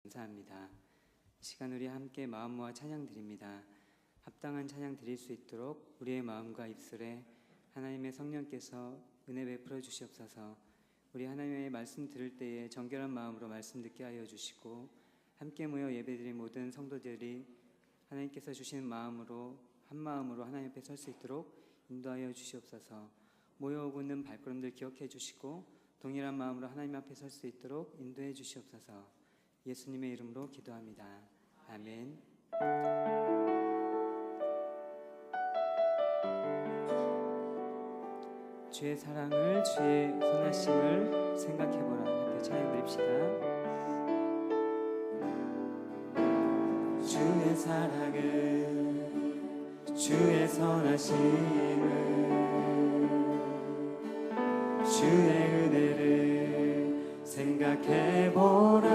감사합니다. 이 시간 우리 함께 마음 모아 찬양 드립니다. 합당한 찬양 드릴 수 있도록 우리의 마음과 입술에 하나님의 성령께서 은혜 베풀어 주시옵소서. 우리 하나님의 말씀 들을 때에 정결한 마음으로 말씀 듣게 하여 주시고, 함께 모여 예배드린 모든 성도들이 하나님께서 주시는 마음으로 한 마음으로 하나님 앞에 설 수 있도록 인도하여 주시옵소서. 모여오고 있는 발걸음들 기억해 주시고 동일한 마음으로 하나님 앞에 설 수 있도록 인도해 주시옵소서. 예수님의 이름으로 기도합니다. 아멘. 주의 사랑을, 주의 선하심을 생각해보라. 함께 찬양 드립시다. 주의 사랑을, 주의 선하심을, 주의 은혜를 생각해보라.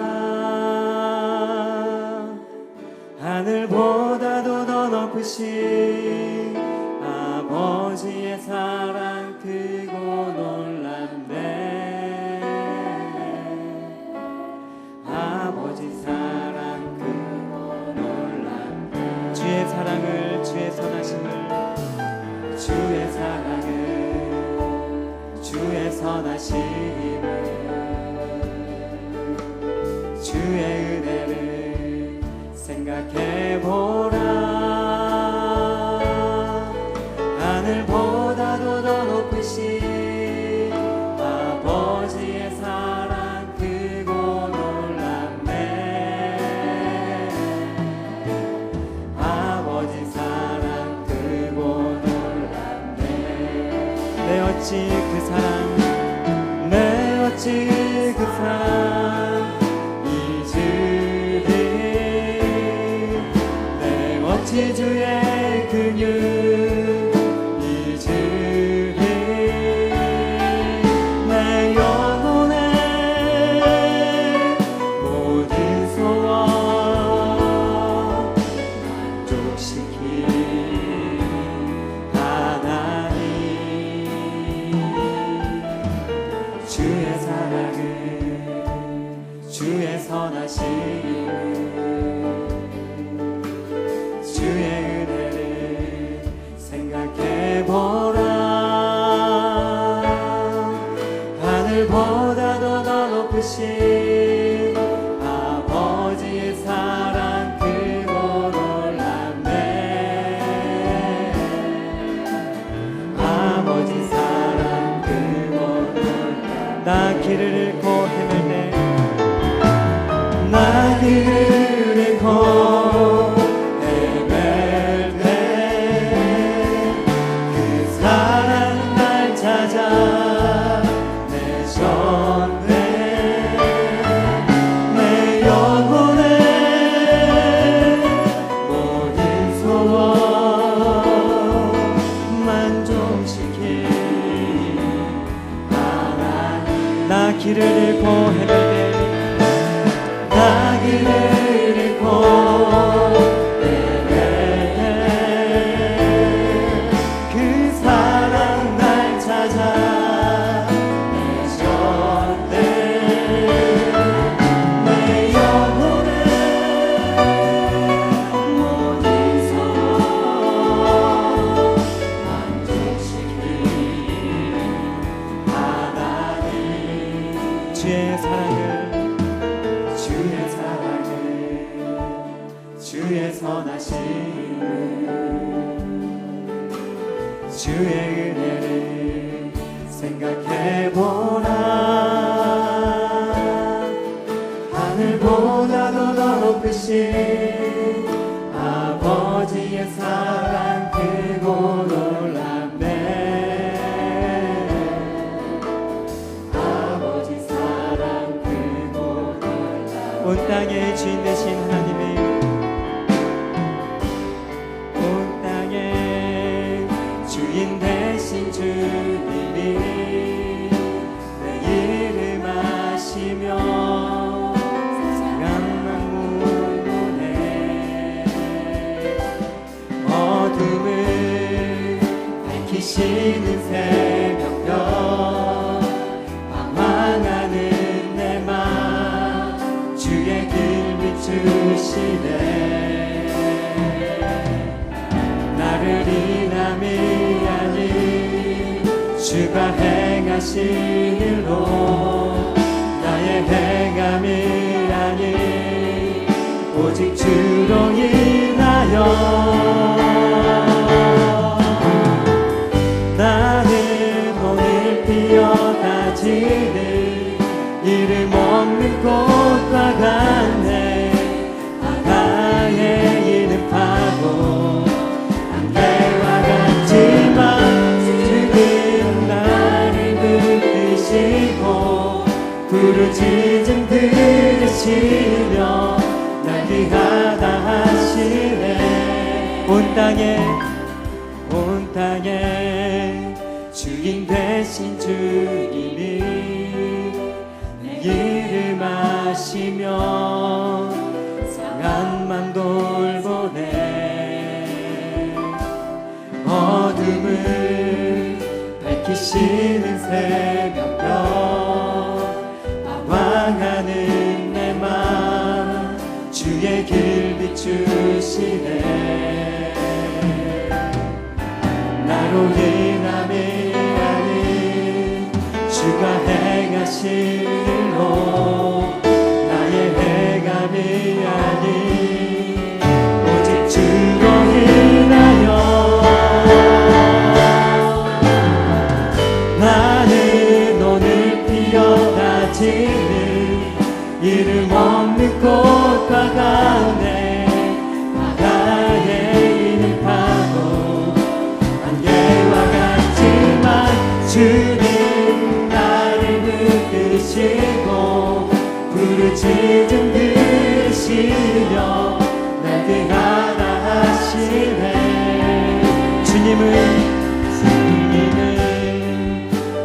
하늘보다도 더 높으신 아버지의 사랑 크고 놀랍네. 아버지 사랑 크고 놀랍네. 주의 사랑을, 주의 선하심을, 주의 사랑을, 주의 선하심을, 주의 은혜를 생각해보라. 하늘보다도 더 높으신 아버지의 사랑 크고 놀랍네. 아버지 사랑 크고 놀랍네. 내 어찌 그 사랑, 내 어찌 그 사랑 잊으리. 내 어찌 주의 근육 하늘보다도 더 높으신 아버지의 사랑 크고 놀랍네. 아버지 사랑 크고 놀랍네. 나 길을 잃고 헤맬 때, 나 길을 잃고 헤맬 때 그 사랑 날 찾아 내 영혼의 모든 소원 만족시킨 하나님. 나 길을 잃고 헤맬 때, 나 길을 잃고 헤맬 때 그 사랑 날 찾아 주의 은혜를 생각해보라. 하늘보다도 더 높으신 아버지의 사랑 크고 놀랍네. 아버지 사랑 크고 놀랍네. 온 땅의 주인 되신 하나님의 주인 되신 주님이 내 이름 아시며 세상한 만물에 어둠을 밝히시는 새벽별, 방황하는 내 맘 주의 길 비추시네. 나를 인함이 아닌 주가 행하신 일로, 나의 행함이 아닌 오직 주로 인하여 나는 오늘 피어다지는 이름 없는 꽃과 같네. 바다에 있는 파도 안개와 같지만 주는 나를 붙드시고 부르짖음 들으시며 날 귀하다 하시네. 온 땅에 주인 되신 주님이 내 이름 아시며 상한만 돌보네. 어둠을 밝히시는 새벽별 방황하는 내 맘 주의 길 비추시네. 나로 인함이 아닌 주가 행하신 일로, 나의 행함이 아닌 오직 주로 인하여 나는 오늘 피어다지는 이름 없는 꽃과 같네. 바다에 있는 파도 안개와 같지만 주는 나를 붙드시고 부르짖음 들으시며 날 귀하다 하시네. 주님은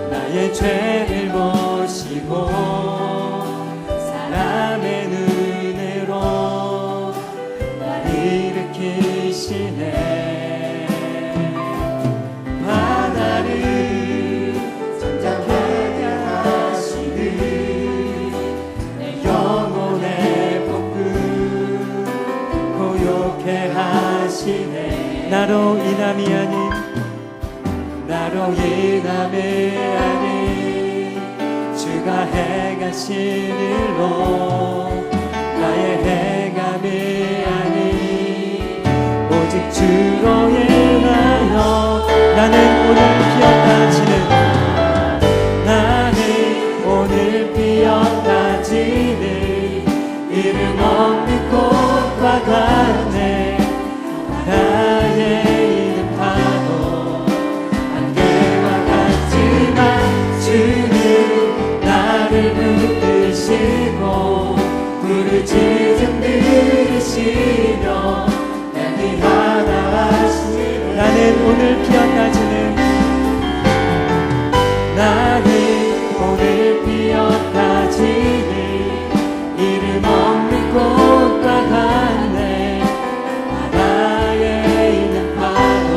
나의 죄를 보시고 사람의 눈으로 날 일으키시네. 바다를 잠잠하게 하시듯 내 영혼의 폭풍 고요케 하시네. 나로 인함이 아닌 주가 행하신 일로, 나의 행함이 아닌 오직 주로 인하여 나는 오늘 피어다지는 이름 없는 꽃과 같네. 바다에 있는 파도 안개와 같지만 주는 나를 붙드시고 부르짖음 들으시며 날 귀하다 하시네. 나는 오늘 피어다지는 이름 없는 꽃과 같네. 바다에 있는 파도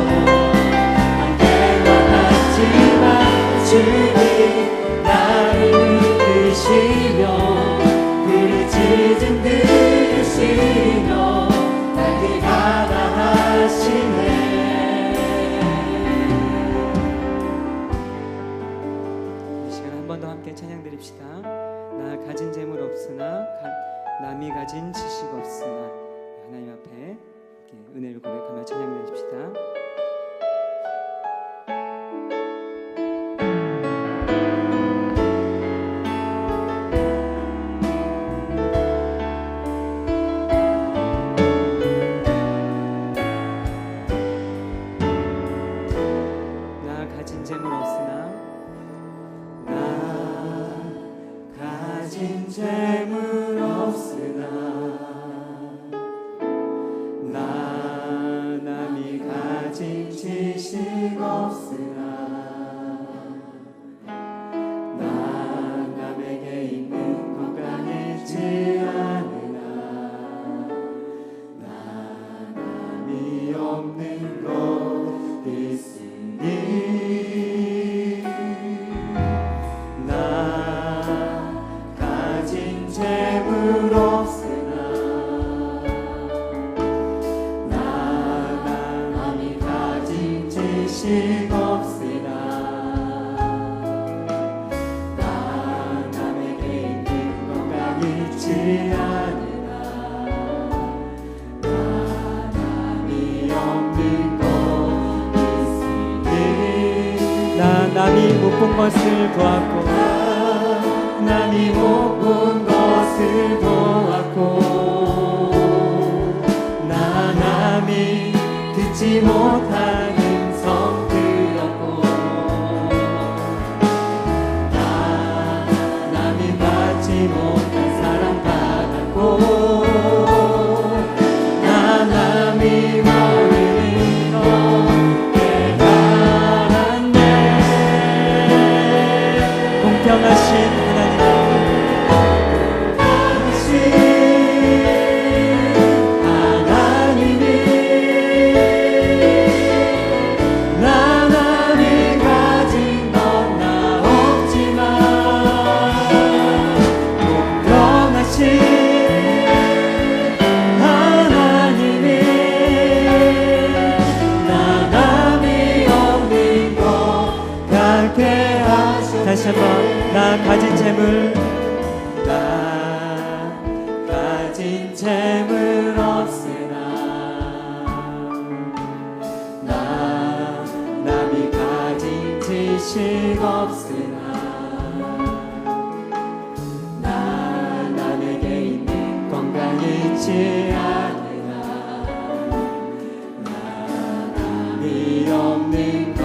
안개와 같지만 주님 나를 붙드시며 부르짖음 들으시며 날 귀하다 하시네. 함께 찬양 드립시다. 나 가진 재물 없으나 남이 가진 지식 없으나, 하나님 앞에 은혜를 고백하며 찬양 드립시다. 나 가진 재물 없으나 재물 없으나 나 남이 가진 지식 없으나 나 남에게 있는 건강 잊지 않으나 나 남이 없는 것 있으니 나 남이 못 본 것을 보았고 남이 못 본 것을 보았고 나 남이 듣지 못한 음성 들었고 나 남이 받지 못한 사랑 받았고 나 남이 모르는 것 깨달았네. 공평하신 하나님, 하나님이 나 남이 가진 건 나 없지만 공평하신 하나님이 나 남이 없는 것 같게 하셨네. 다시 한번 나 가진 재물 나 가진 재물 없으나 나 남이 가진 지식 없으나 나 남에게 있는 건강 잊지 않으나 나 남이 없는 것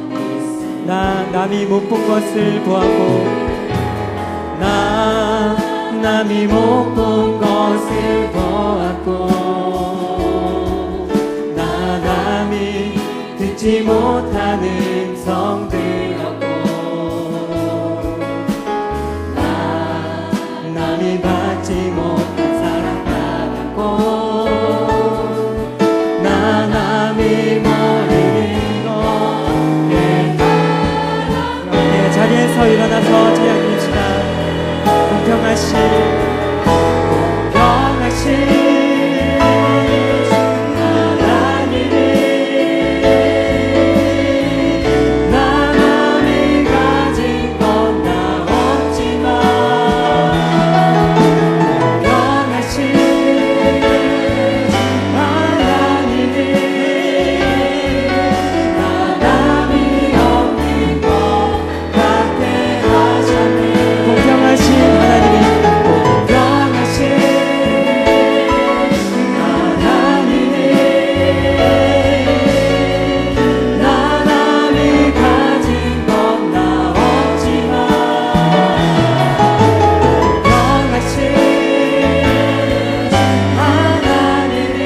있으나 나 남이 못 본 것을 보았고 나 남이 못 본 것을 보았고 나 남이 듣지 못한 음성 들었고 나 남이 받지 못한 사랑 받았고 나 남이 모르는 것 깨달았네. 자리에서 일어나서 찬양 드립시다. 공평하신 하나님이 나 남이 가진 건 나 없지만 공평하신 하나님이 나 남이 없는 것 같게 하셨네. 공평하신 하나님이 공평하신 하나님이 나 남이 가진 건 나 없지만 공평하신 하나님이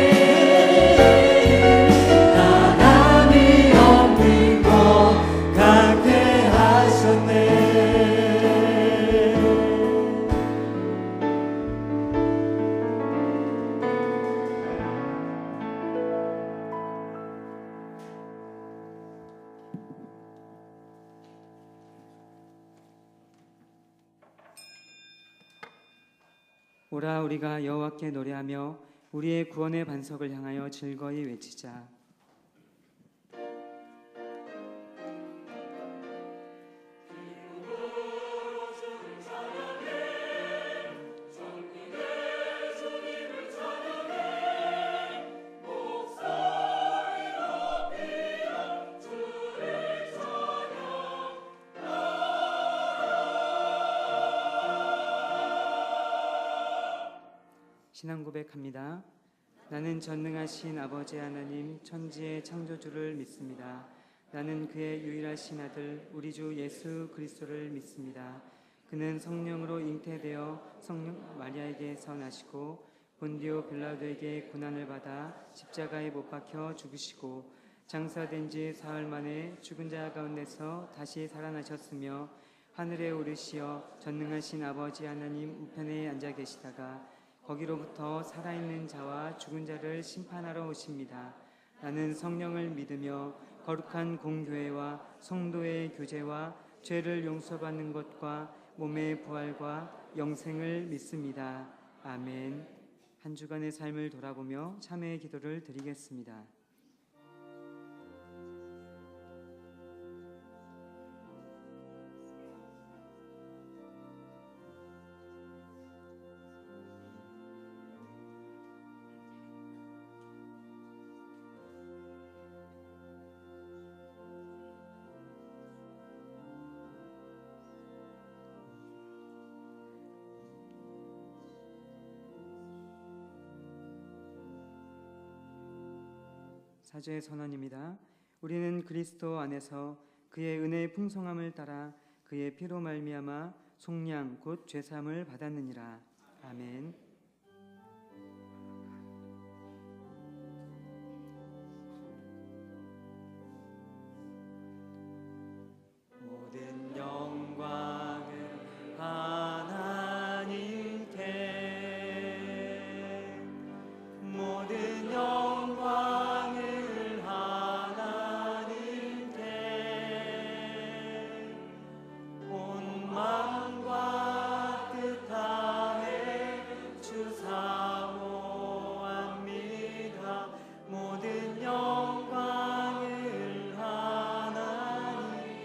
나 남이 없는 것 같게 하셨네. 오라 우리가 여호와께 노래하며 우리의 구원의 반석을 향하여 즐거이 외치자. 신앙 고백합니다. 나는 전능하신 아버지 하나님 천지의 창조주를 믿습니다. 나는 그의 유일하신 아들 우리 주 예수 그리스도를 믿습니다. 그는 성령으로 잉태되어 성령 마리아에게서 나시고 본디오 빌라도에게 고난을 받아 십자가에 못 박혀 죽으시고 장사된 지 사흘 만에 죽은 자 가운데서 다시 살아나셨으며 하늘에 오르시어 전능하신 아버지 하나님 우편에 앉아 계시다가 거기로부터 살아있는 자와 죽은 자를 심판하러 오십니다. 나는 성령을 믿으며 거룩한 공교회와 성도의 교제와 죄를 용서받는 것과 몸의 부활과 영생을 믿습니다. 아멘. 한 주간의 삶을 돌아보며 참회의 기도를 드리겠습니다. 사죄의 선언입니다. 우리는 그리스도 안에서 그의 은혜의 풍성함을 따라 그의 피로 말미암아 속량 곧 죄사함을 받았느니라. 아멘. 모든 영광은 하나님께, 모든 영광을 하나님께, 온 마음과 뜻 다해 주 사모합니다. 모든 영광을 하나님께.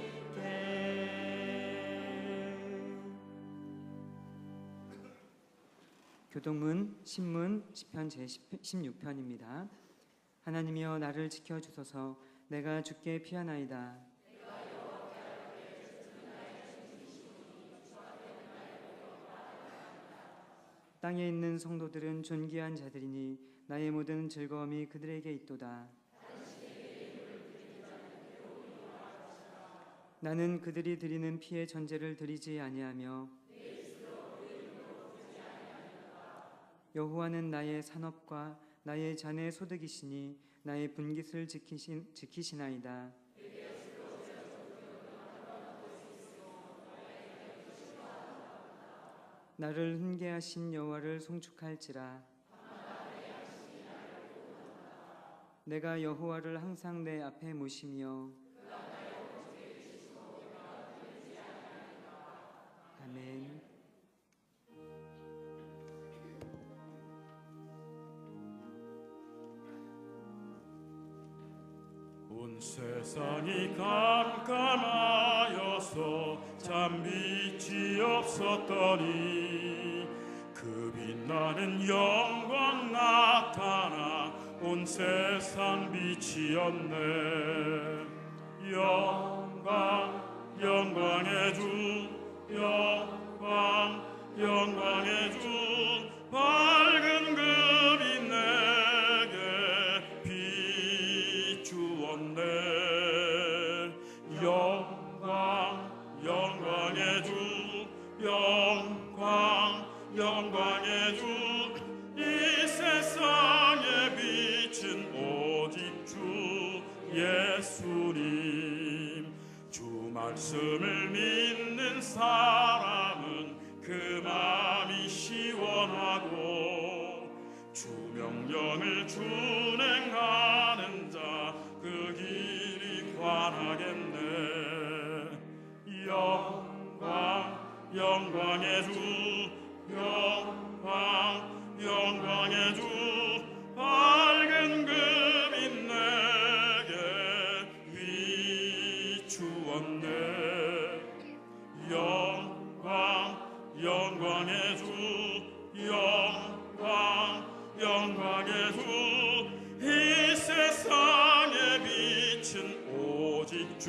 교동문 신문 시편 제16편입니다. 하나님이여 나를 지켜주소서. 내가 주께 피하나이다. 땅에 있는 성도들은 존귀한 자들이니 나의 모든 즐거움이 그들에게 있도다. 나는 그들이 드리는 피의 전제를 드리지 아니하며 여호와는 나의 산업과 나의 잔의 소득이시니 나의 분깃을 지키시나이다. 나를 훈계하신 여호와를 송축할지라. 내가 여호와를 항상 내 앞에 모시며 아멘. 온 세상이 깜깜하여서 잠빛이 없었더니 그 빛나는 영광 나타나 온 세상 빛이었네. 영광 영광의 주, 영광 영광의 주, 밝은 금이 내게 비추었네. 영광 영광의 주, 영광 영광의 주, 이 세상에 빛은 오직 주 예수님. 주 말씀을 믿는 사람은 그 마음이 시원하고 주 명령을 준행하는 자 그 길이 환하겠네. 영광 영광의 주, 영광 영광의 주, 밝은 금이 내게 비추었네. 영광 영광의 주, 영광 영광의 주, 이 세상에 빛은 오직 주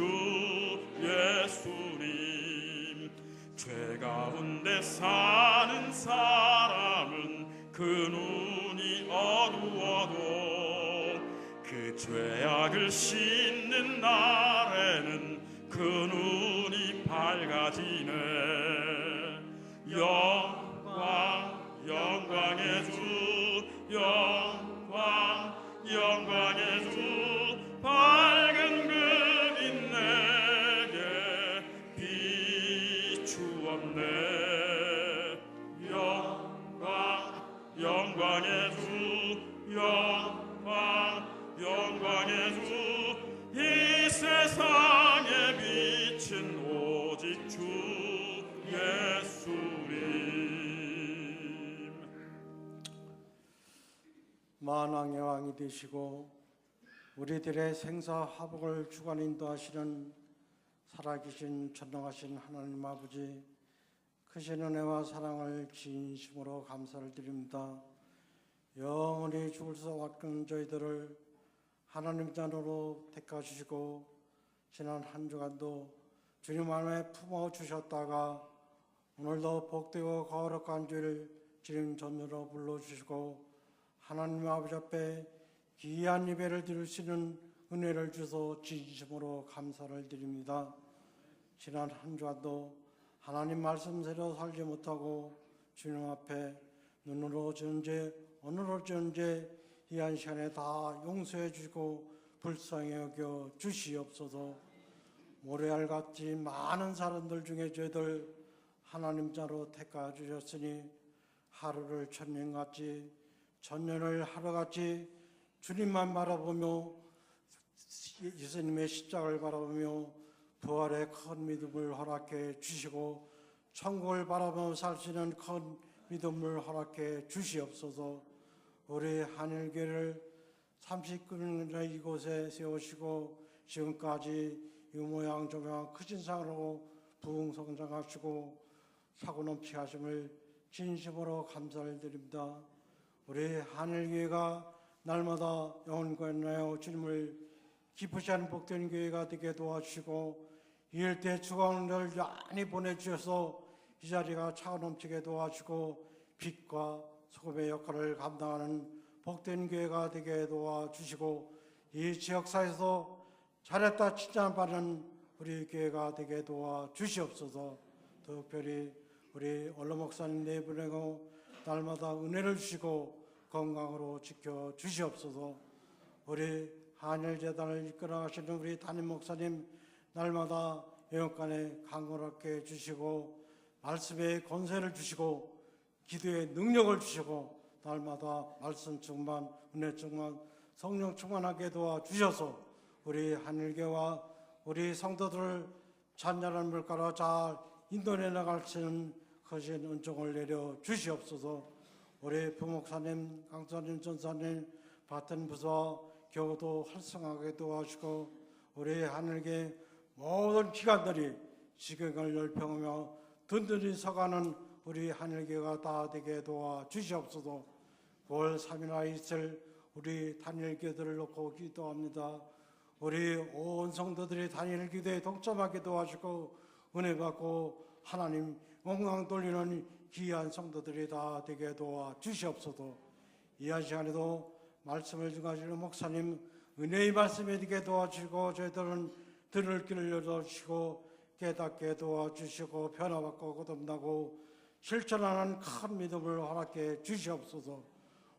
예수님. 죄 가운데 사는 사람은 그 눈이 어두워도 그 죄악을 씻는 날에는 그 눈이 밝아지네. 영광 영광의 주, 영광 영광의 주, 밝은 금이 내게 비추었네. 영광 영광의 주, 영광 영광의 주, 이 세상에 빛은 오직 주 예수님. 만왕의 왕이 되시고 우리들의 생사화복을 주관 인도하시는 살아계신 전능하신 하나님 아버지, 크신 은혜와 사랑을 진심으로 감사를 드립니다. 영원히 죽을 수 없는 저희들을 하나님 자녀로 택하시고 지난 한 주간도 주님 안에 품어주셨다가 오늘도 복되고 거룩한 주를 주님 전으로 불러주시고 하나님 아버지 앞에 귀한 예배를 드릴 수 있는 은혜를 주셔서 진심으로 감사를 드립니다. 지난 한 주간도 하나님 말씀대로 살지 못하고 주님 앞에 눈으로 전제, 오늘로 전제 이 한 시간에 다 용서해 주시고 불쌍히 여겨 주시옵소서. 모래알같이 많은 사람들 중에 저희들 하나님 자로 택하 주셨으니 하루를 천년같이 천년을 하루같이 주님만 바라보며 예수님의 십자가를 바라보며 부활의 큰 믿음을 허락해 주시고 천국을 바라보며 살 수 있는 큰 믿음을 허락해 주시옵소서. 우리 한일교회를 39년이나 이곳에 세우시고 지금까지 이 모양 저 모양 크신 상으로 부흥성장하시고 사고 넘치게 하심을 진심으로 감사를 드립니다. 우리 한일교회가 날마다 영원권하여 주님을 기쁘시 하는 복된 교회가 되게 도와주시고 이럴 때 주광을 많이 보내주셔서 이 자리가 차고 넘치게 도와주시고 빛과 소금의 역할을 감당하는 복된 교회가 되게 도와주시고 이 지역사에서 잘했다 칭찬받는 우리 교회가 되게 도와주시옵소서. 특별히 우리 원로 목사님 네 분에고 날마다 은혜를 주시고 건강으로 지켜주시옵소서. 우리 한일재단을 이끌어가시는 우리 담임 목사님 날마다 영육간에 강건하게 해주시고 말씀의 권세를 주시고 기도의 능력을 주시고 날마다 말씀 충만, 은혜 충만, 성령 충만하게 도와주셔서 우리 한일교와 우리 성도들을 찬란한 물가로 잘 인도해 나갈 수 있는 거신 은총을 내려 주시옵소서. 우리 부목사님, 강사님, 전사님 같은 부서와 교우도 활성하게 도와주시고 우리 하늘계 모든 기관들이 지경을 열평하며 든든히 서가는 우리 하늘계가 다 되게 도와주시옵소서. 9월 3일날 있을 우리 단일교들을 놓고 기도합니다. 우리 온 성도들이 단일 기도에 동참하게 도와주고 은혜 받고 하나님 영광 돌리는 귀한 성도들이 다 되게 도와주시옵소서. 이 한 시간에도 말씀을 증하시는 목사님 은혜의 말씀에 되게 도와주시고 저희들은 들을 길을 열어주시고 깨닫게 도와주시고 변화받고 거듭나고 실천하는 큰 믿음을 허락해 주시옵소서.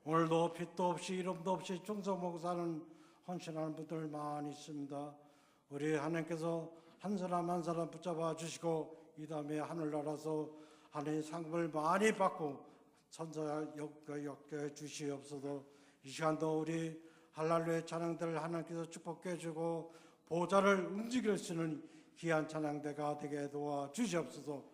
오늘도 빛도 없이 이름도 없이 충성봉사하는 헌신하는 분들 많이 있습니다. 우리 하나님께서 한 사람 한 사람 붙잡아 주시고 이 다음에 하늘나라서 하나님의 상급을 많이 받고 천사 엮여 주시옵소서. 이 시간도 우리 할랄루야 찬양들을 하나님께서 축복해 주고 보좌를 움직일 수 있는 귀한 찬양대가 되게 도와주시옵소서.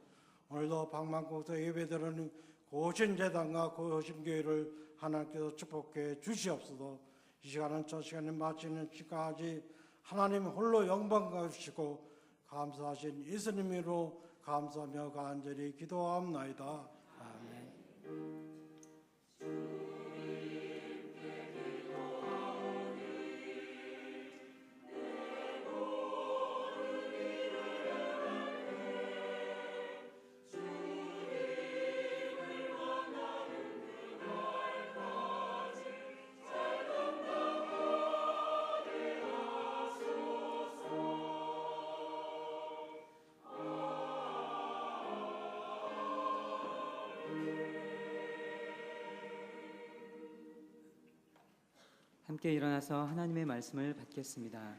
오늘도 방망국도 예배드리는 고신재단과 고신교회를 하나님께서 축복해 주시옵소서. 이 시간은 저 시간에 마치는 시간까지 하나님 홀로 영광 주시고 감사하신 예수님으로 감사하며 간절히 기도합나이다. 아멘. 함께 일어나서 하나님의 말씀을 받겠습니다.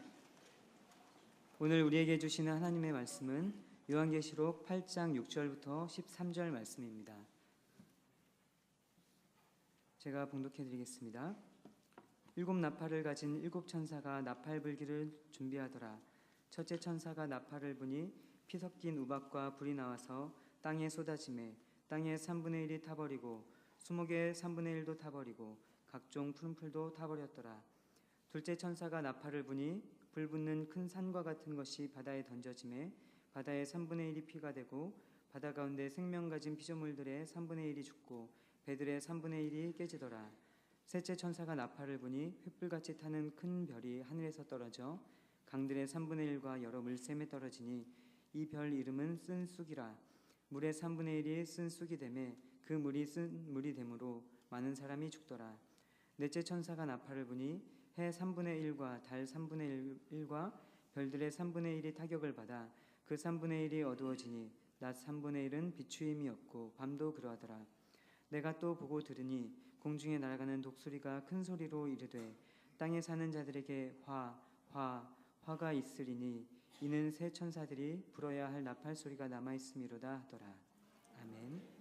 오늘 우리에게 주시는 하나님의 말씀은 요한계시록 8장 6절부터 13절 말씀입니다. 제가 봉독해 드리겠습니다. 7 나팔을 가진 7 천사가 나팔 불기를 준비하더라. 첫째 천사가 나팔을 부니 피 섞인 우박과 불이 나와서 땅에 쏟아지매 땅의 3분의 1이 타버리고 수목의 3분의 1도 타버리고 각종 푸른 풀도 타버렸더라. 둘째 천사가 나팔을 부니 불 붙는 큰 산과 같은 것이 바다에 던져지매 바다의 3분의 1이 피가 되고 바다 가운데 생명 가진 피조물들의 3분의 1이 죽고 배들의 3분의 1이 깨지더라. 셋째 천사가 나팔을 부니 횃불같이 타는 큰 별이 하늘에서 떨어져 강들의 3분의 1과 여러 물샘에 떨어지니 이 별 이름은 쓴 쑥이라. 물의 3분의 1이 쓴 쑥이 되매 그 물이 쓴 물이 되므로 많은 사람이 죽더라. 넷째 천사가 나팔을 부니 해 3분의 1과 달 3분의 1과 별들의 3분의 1이 타격을 받아 그 3분의 1이 어두워지니 낮 3분의 1은 비추임이 없고 밤도 그러하더라. 내가 또 보고 들으니 공중에 날아가는 독수리가 큰 소리로 이르되 땅에 사는 자들에게 화가 있으리니 이는 새 천사들이 불어야 할 나팔 소리가 남아 있음이로다 하더라. 아멘.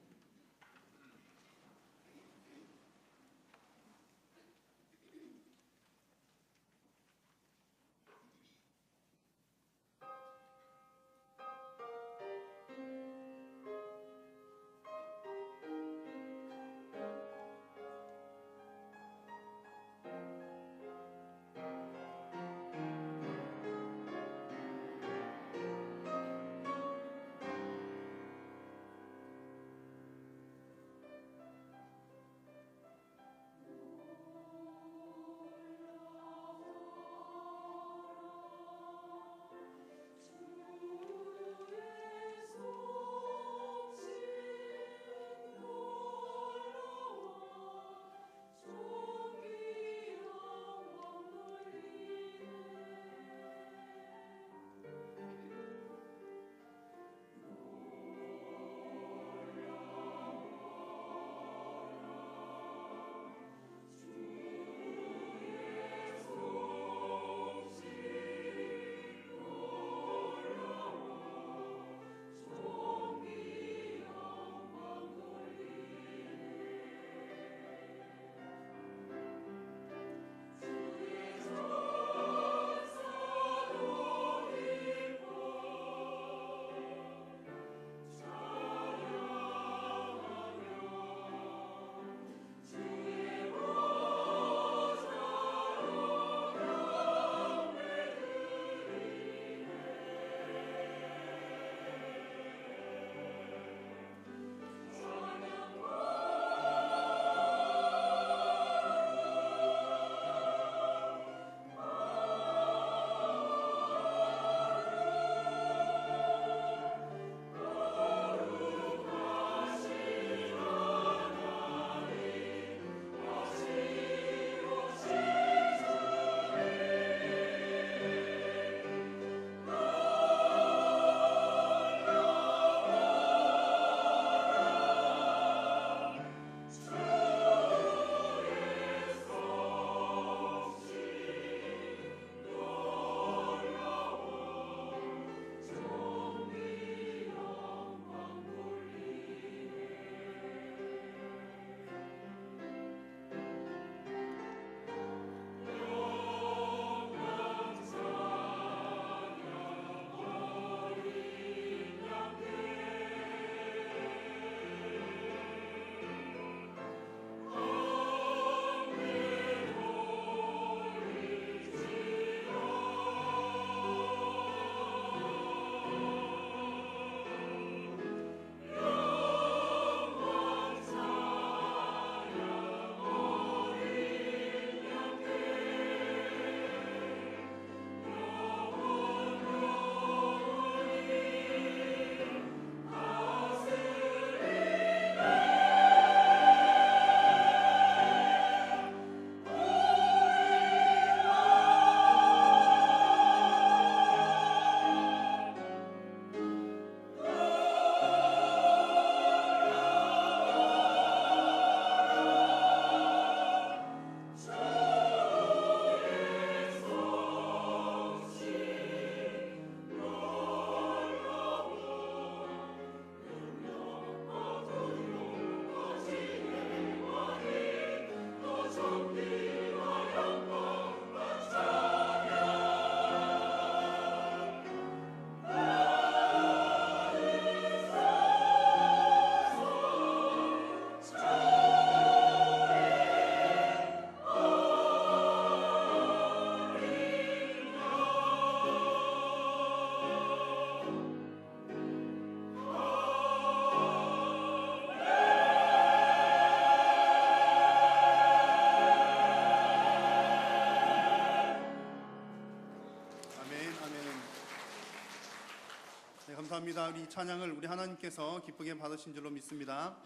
감사합니다. 우리 찬양을 우리 하나님께서 기쁘게 받으신 줄로 믿습니다.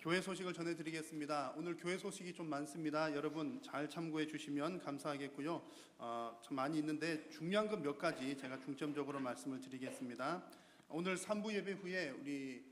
교회 소식을 전해드리겠습니다. 오늘 교회 소식이 좀 많습니다. 여러분 잘 참고해 주시면 감사하겠고요. 참 많이 있는데 중요한 건 몇 가지 제가 중점적으로 말씀을 드리겠습니다. 오늘 3부 예배 후에 우리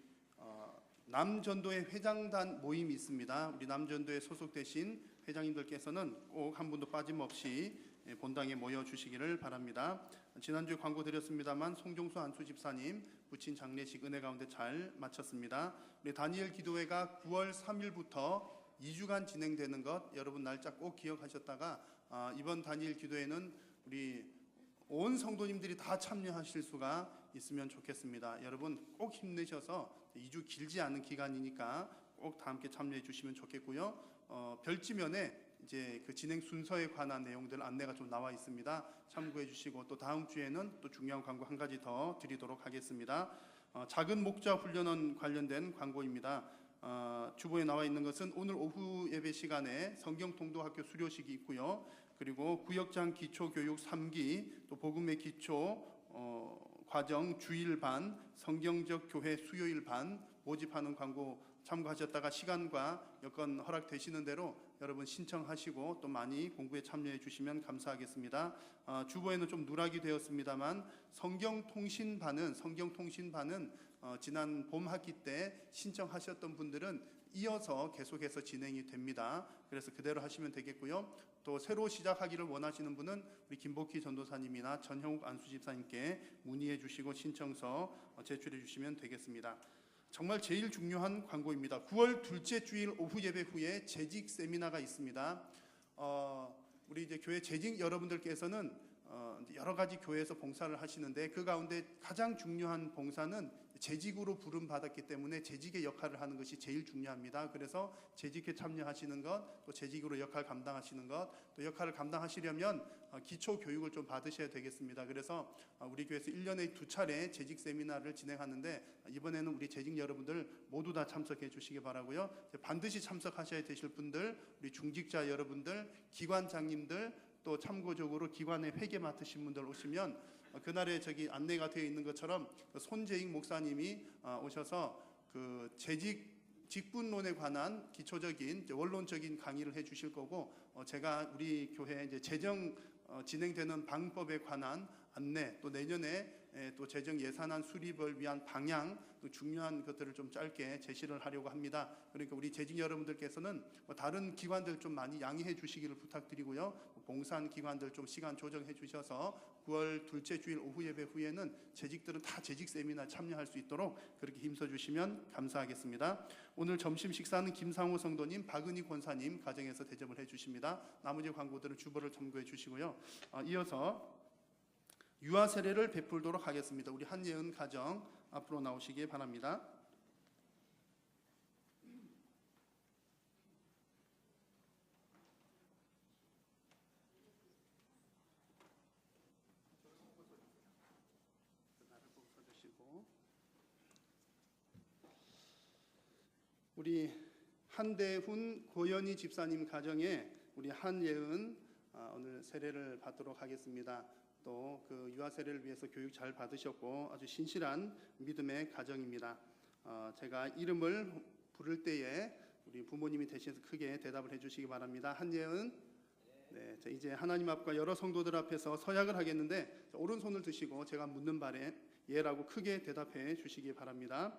남전도회 회장단 모임이 있습니다. 우리 남전도에 소속되신 회장님들께서는 꼭 한 분도 빠짐없이 본당에 모여 주시기를 바랍니다. 지난주에 광고 드렸습니다만 송종수 안수 집사님 부친 장례식 은혜 가운데 잘 마쳤습니다. 우리 다니엘 기도회가 9월 3일부터 2주간 진행되는 것 여러분 날짜 꼭 기억하셨다가 이번 다니엘 기도회는 우리 온 성도님들이 다 참여하실 수가 있으면 좋겠습니다. 여러분 꼭 힘내셔서 2주 길지 않은 기간이니까 꼭 다 함께 참여해 주시면 좋겠고요. 별지면에 이제 그 진행 순서에 관한 내용들 안내가 좀 나와 있습니다. 참고해 주시고 또 다음 주에는 또 중요한 광고 한 가지 더 드리도록 하겠습니다. 작은 목자 훈련원 관련된 광고입니다. 주보에 나와 있는 것은 오늘 오후 예배 시간에 성경통도학교 수료식이 있고요. 그리고 구역장 기초교육 3기 또 복음의 기초 과정 주일반 성경적 교회 수요일반 모집하는 광고 참고하셨다가 시간과 여건 허락되시는 대로 여러분 신청하시고 또 많이 공부에 참여해 주시면 감사하겠습니다. 주보에는 좀 누락이 되었습니다만 성경통신반은 지난 봄 학기 때 신청하셨던 분들은 이어서 계속해서 진행이 됩니다. 그래서 그대로 하시면 되겠고요. 또 새로 시작하기를 원하시는 분은 우리 김복희 전도사님이나 전형욱 안수집사님께 문의해 주시고 신청서 제출해 주시면 되겠습니다. 정말 제일 중요한 광고입니다. 9월 둘째 주일 오후 예배 후에 재직 세미나가 있습니다. 우리 이제 교회 재직 여러분들께서는 여러 가지 교회에서 봉사를 하시는데 그 가운데 가장 중요한 봉사는 재직으로 부름 받았기 때문에 재직의 역할을 하는 것이 제일 중요합니다. 그래서 재직에 참여하시는 것, 또 재직으로 역할 감당하시는 것, 또 역할을 감당하시려면 기초 교육을 좀 받으셔야 되겠습니다. 그래서 우리 교회에서 1년에 2차례 재직 세미나를 진행하는데 이번에는 우리 재직 여러분들 모두 다 참석해 주시기 바라고요. 반드시 참석하셔야 되실 분들, 우리 중직자 여러분들, 기관장님들, 또 참고적으로 기관의 회계 맡으신 분들 오시면 그날에 저기 안내가 되어 있는 것처럼 손재익 목사님이 오셔서 그 직분론에 관한 기초적인 원론적인 강의를 해주실 거고 제가 우리 교회 이제 재정 진행되는 방법에 관한 안내 또 내년에 또 재정 예산안 수립을 위한 방향 또 중요한 것들을 좀 짧게 제시를 하려고 합니다. 그러니까 우리 재직 여러분들께서는 다른 기관들 좀 많이 양해해 주시기를 부탁드리고요. 봉사한 기관들 좀 시간 조정해 주셔서 9월 둘째 주일 오후 예배 후에는 재직들은 다 재직 세미나 참여할 수 있도록 그렇게 힘써 주시면 감사하겠습니다. 오늘 점심 식사는 김상호 성도님, 박은희 권사님 가정에서 대접을 해 주십니다. 나머지 광고들은 주보를 참고해 주시고요. 이어서 유아 세례를 베풀도록 하겠습니다. 우리 한예은 가정 앞으로 나오시기 바랍니다. 우리 한대훈 고연희 집사님 가정에 우리 한예은 오늘 세례를 받도록 하겠습니다. 또 그 유아 세례를 위해서 교육 잘 받으셨고 아주 신실한 믿음의 가정입니다. 제가 이름을 부를 때에 우리 부모님이 대신해서 크게 대답을 해주시기 바랍니다. 한예은, 네, 이제 하나님 앞과 여러 성도들 앞에서 서약을 하겠는데 오른손을 드시고 제가 묻는 말에 예라고 크게 대답해 주시기 바랍니다.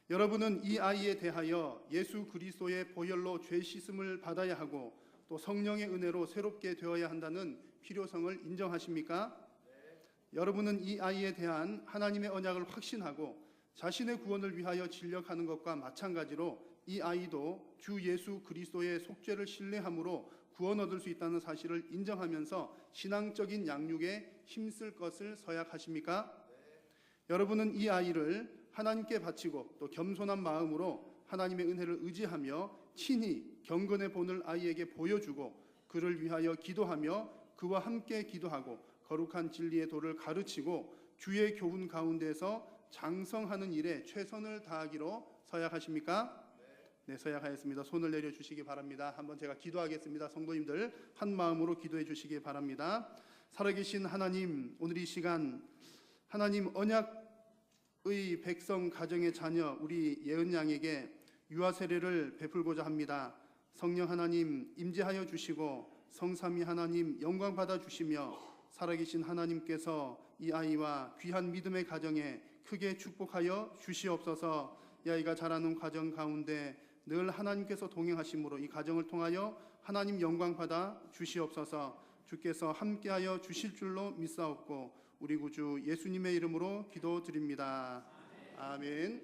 여러분은 이 아이에 대하여 예수 그리스도의 보혈로 죄 씻음을 받아야 하고 또 성령의 은혜로 새롭게 되어야 한다는 필요성을 인정하십니까? 여러분은 이 아이에 대한 하나님의 언약을 확신하고 자신의 구원을 위하여 진력하는 것과 마찬가지로 이 아이도 주 예수 그리스도의 속죄를 신뢰함으로 구원 얻을 수 있다는 사실을 인정하면서 신앙적인 양육에 힘쓸 것을 서약하십니까? 여러분은 이 아이를 하나님께 바치고 또 겸손한 마음으로 하나님의 은혜를 의지하며 친히 경건의 본을 아이에게 보여주고 그를 위하여 기도하며 그와 함께 기도하고 거룩한 진리의 도를 가르치고 주의 교훈 가운데서 장성하는 일에 최선을 다하기로 서약하십니까? 네, 서약하였습니다. 손을 내려주시기 바랍니다. 한번 제가 기도하겠습니다. 성도님들 한 마음으로 기도해 주시기 바랍니다. 살아계신 하나님, 오늘 이 시간 하나님 언약의 백성 가정의 자녀 우리 예은 양에게 유아 세례를 베풀고자 합니다. 성령 하나님 임재하여 주시고 성삼위 하나님 영광 받아 주시며 살아계신 하나님께서 이 아이와 귀한 믿음의 가정에 크게 축복하여 주시옵소서. 이 아이가 자라는 과정 가운데 늘 하나님께서 동행하심으로 이 가정을 통하여 하나님 영광 받아 주시옵소서. 주께서 함께하여 주실 줄로 믿사옵고 우리 구주 예수님의 이름으로 기도드립니다. 아멘.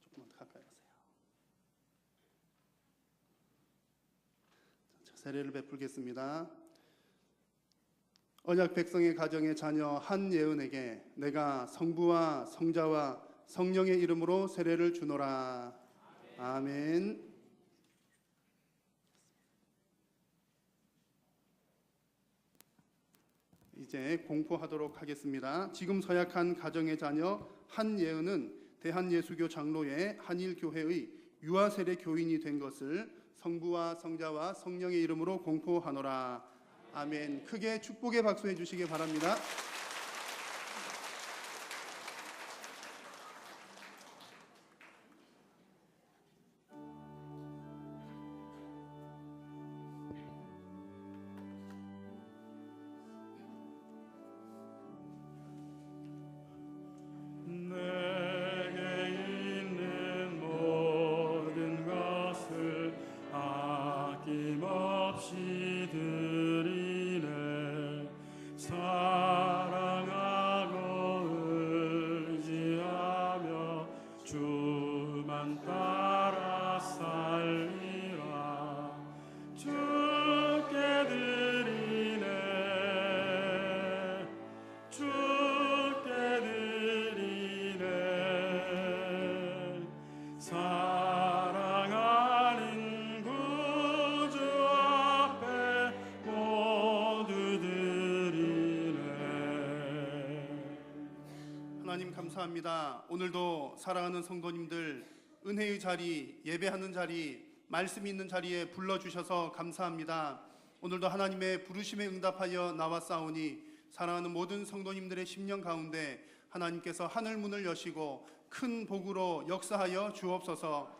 조금만 더 가까이 하세요. 세례를 베풀겠습니다. 언약 백성의 가정의 자녀 한예은에게 내가 성부와 성자와 성령의 이름으로 세례를 주노라. 아멘. 이제 공포하도록 하겠습니다. 지금 서약한 가정의 자녀 한예은은 대한예수교 장로회 한일교회의 유아세례 교인이 된 것을 성부와 성자와 성령의 이름으로 공포하노라. 아멘. 크게 축복의 박수 해주시기 바랍니다. 내게 있는 모든 것을 아낌없이 드리네. 사랑하고 의지하며 주만 따라 살리라. 주께 드리네. 주께 드리네. 사랑하는 구주 앞에 모두 드리네. 하나님 감사합니다. 오늘도 사랑하는 성도님들 은혜의 자리, 예배하는 자리, 말씀이 있는 자리에 불러주셔서 감사합니다. 오늘도 하나님의 부르심에 응답하여 나왔사오니 사랑하는 모든 성도님들의 심령 가운데 하나님께서 하늘 문을 여시고 큰 복으로 역사하여 주옵소서.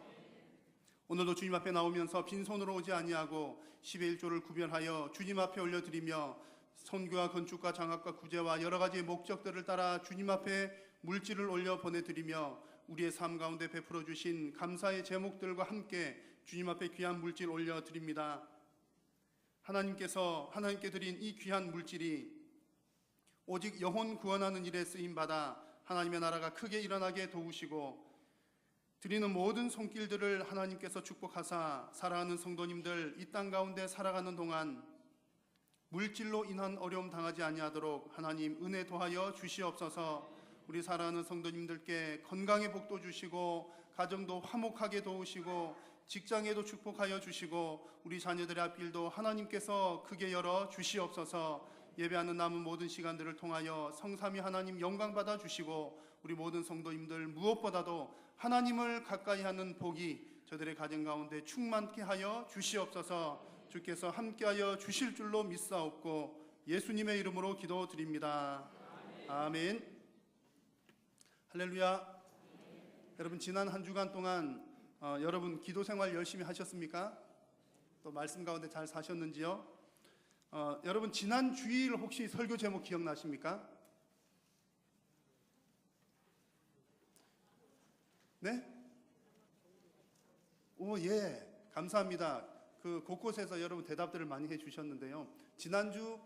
오늘도 주님 앞에 나오면서 빈손으로 오지 아니하고 10의 1조를 구별하여 주님 앞에 올려드리며 선교와 건축과 장학과 구제와 여러 가지 목적들을 따라 주님 앞에 물질을 올려 보내드리며 우리의 삶 가운데 베풀어 주신 감사의 제목들과 함께 주님 앞에 귀한 물질 올려드립니다. 하나님께 드린 이 귀한 물질이 오직 영혼 구원하는 일에 쓰임받아 하나님의 나라가 크게 일어나게 도우시고 드리는 모든 손길들을 하나님께서 축복하사 사랑하는 성도님들 이 땅 가운데 살아가는 동안 물질로 인한 어려움 당하지 아니하도록 하나님 은혜 도하여 주시옵소서. 우리 사랑하는 성도님들께 건강의 복도 주시고 가정도 화목하게 도우시고 직장에도 축복하여 주시고 우리 자녀들의 앞길도 하나님께서 크게 열어 주시옵소서. 예배하는 남은 모든 시간들을 통하여 성삼위 하나님 영광 받아 주시고 우리 모든 성도님들 무엇보다도 하나님을 가까이 하는 복이 저들의 가정 가운데 충만케 하여 주시옵소서. 주께서 함께하여 주실 줄로 믿사옵고 예수님의 이름으로 기도드립니다. 아멘. 할렐루야. 여러분 지난 한 주간 동안 여러분 기도 생활 열심히 하셨습니까? 또 말씀 가운데 잘 사셨는지요? 여러분 지난 주일 혹시 설교 제목 기억나십니까? 네? 오, 예, 감사합니다. 그 곳곳에서 여러분 대답들을 많이 해주셨는데요. 지난주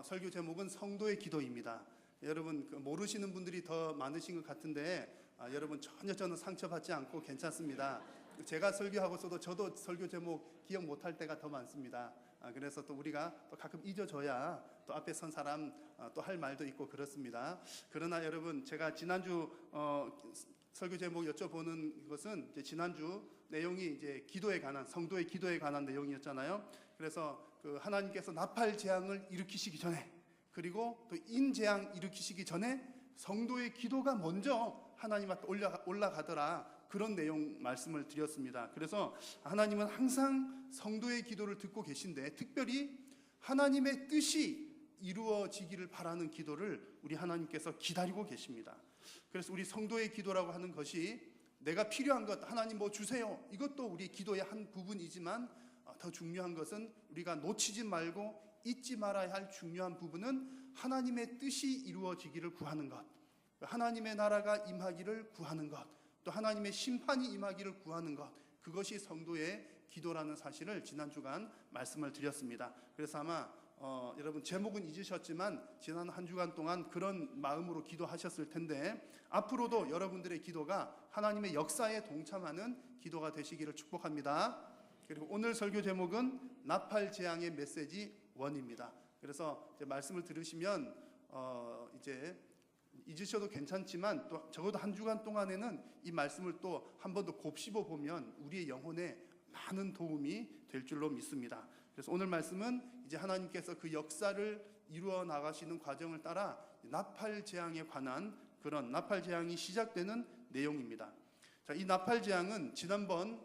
설교 제목은 성도의 기도입니다. 여러분 모르시는 분들이 더 많으신 것 같은데 여러분 전혀 저는 상처받지 않고 괜찮습니다. 제가 설교하고서도 저도 설교 제목 기억 못할 때가 더 많습니다. 그래서 또 우리가 또 가끔 잊어줘야 또 앞에 선 사람 또 할 말도 있고 그렇습니다. 그러나 여러분 제가 지난주 설교 제목 여쭤보는 것은 이제 지난주 내용이 이제 기도에 관한 성도의 기도에 관한 내용이었잖아요. 그래서 그 하나님께서 나팔 재앙을 일으키시기 전에 그리고 또 인재앙 일으키시기 전에 성도의 기도가 먼저 하나님 앞에 올라가더라. 그런 내용 말씀을 드렸습니다. 그래서 하나님은 항상 성도의 기도를 듣고 계신데 특별히 하나님의 뜻이 이루어지기를 바라는 기도를 우리 하나님께서 기다리고 계십니다. 그래서 우리 성도의 기도라고 하는 것이 내가 필요한 것, 하나님 뭐 주세요, 이것도 우리 기도의 한 부분이지만 더 중요한 것은 우리가 놓치지 말고 잊지 말아야 할 중요한 부분은 하나님의 뜻이 이루어지기를 구하는 것, 하나님의 나라가 임하기를 구하는 것, 또 하나님의 심판이 임하기를 구하는 것, 그것이 성도의 기도라는 사실을 지난 주간 말씀을 드렸습니다. 그래서 아마 여러분 제목은 잊으셨지만 지난 한 주간 동안 그런 마음으로 기도하셨을 텐데 앞으로도 여러분들의 기도가 하나님의 역사에 동참하는 기도가 되시기를 축복합니다. 그리고 오늘 설교 제목은 나팔 재앙의 메시지 1입니다. 그래서 이제 말씀을 들으시면 이제 잊으셔도 괜찮지만 또 적어도 한 주간 동안에는 이 말씀을 또 한 번 더 곱씹어 보면 우리의 영혼에 많은 도움이 될 줄로 믿습니다. 그래서 오늘 말씀은 이제 하나님께서 그 역사를 이루어 나가시는 과정을 따라 나팔 재앙에 관한 그런 나팔 재앙이 시작되는 내용입니다. 자, 이 나팔 재앙은 지난번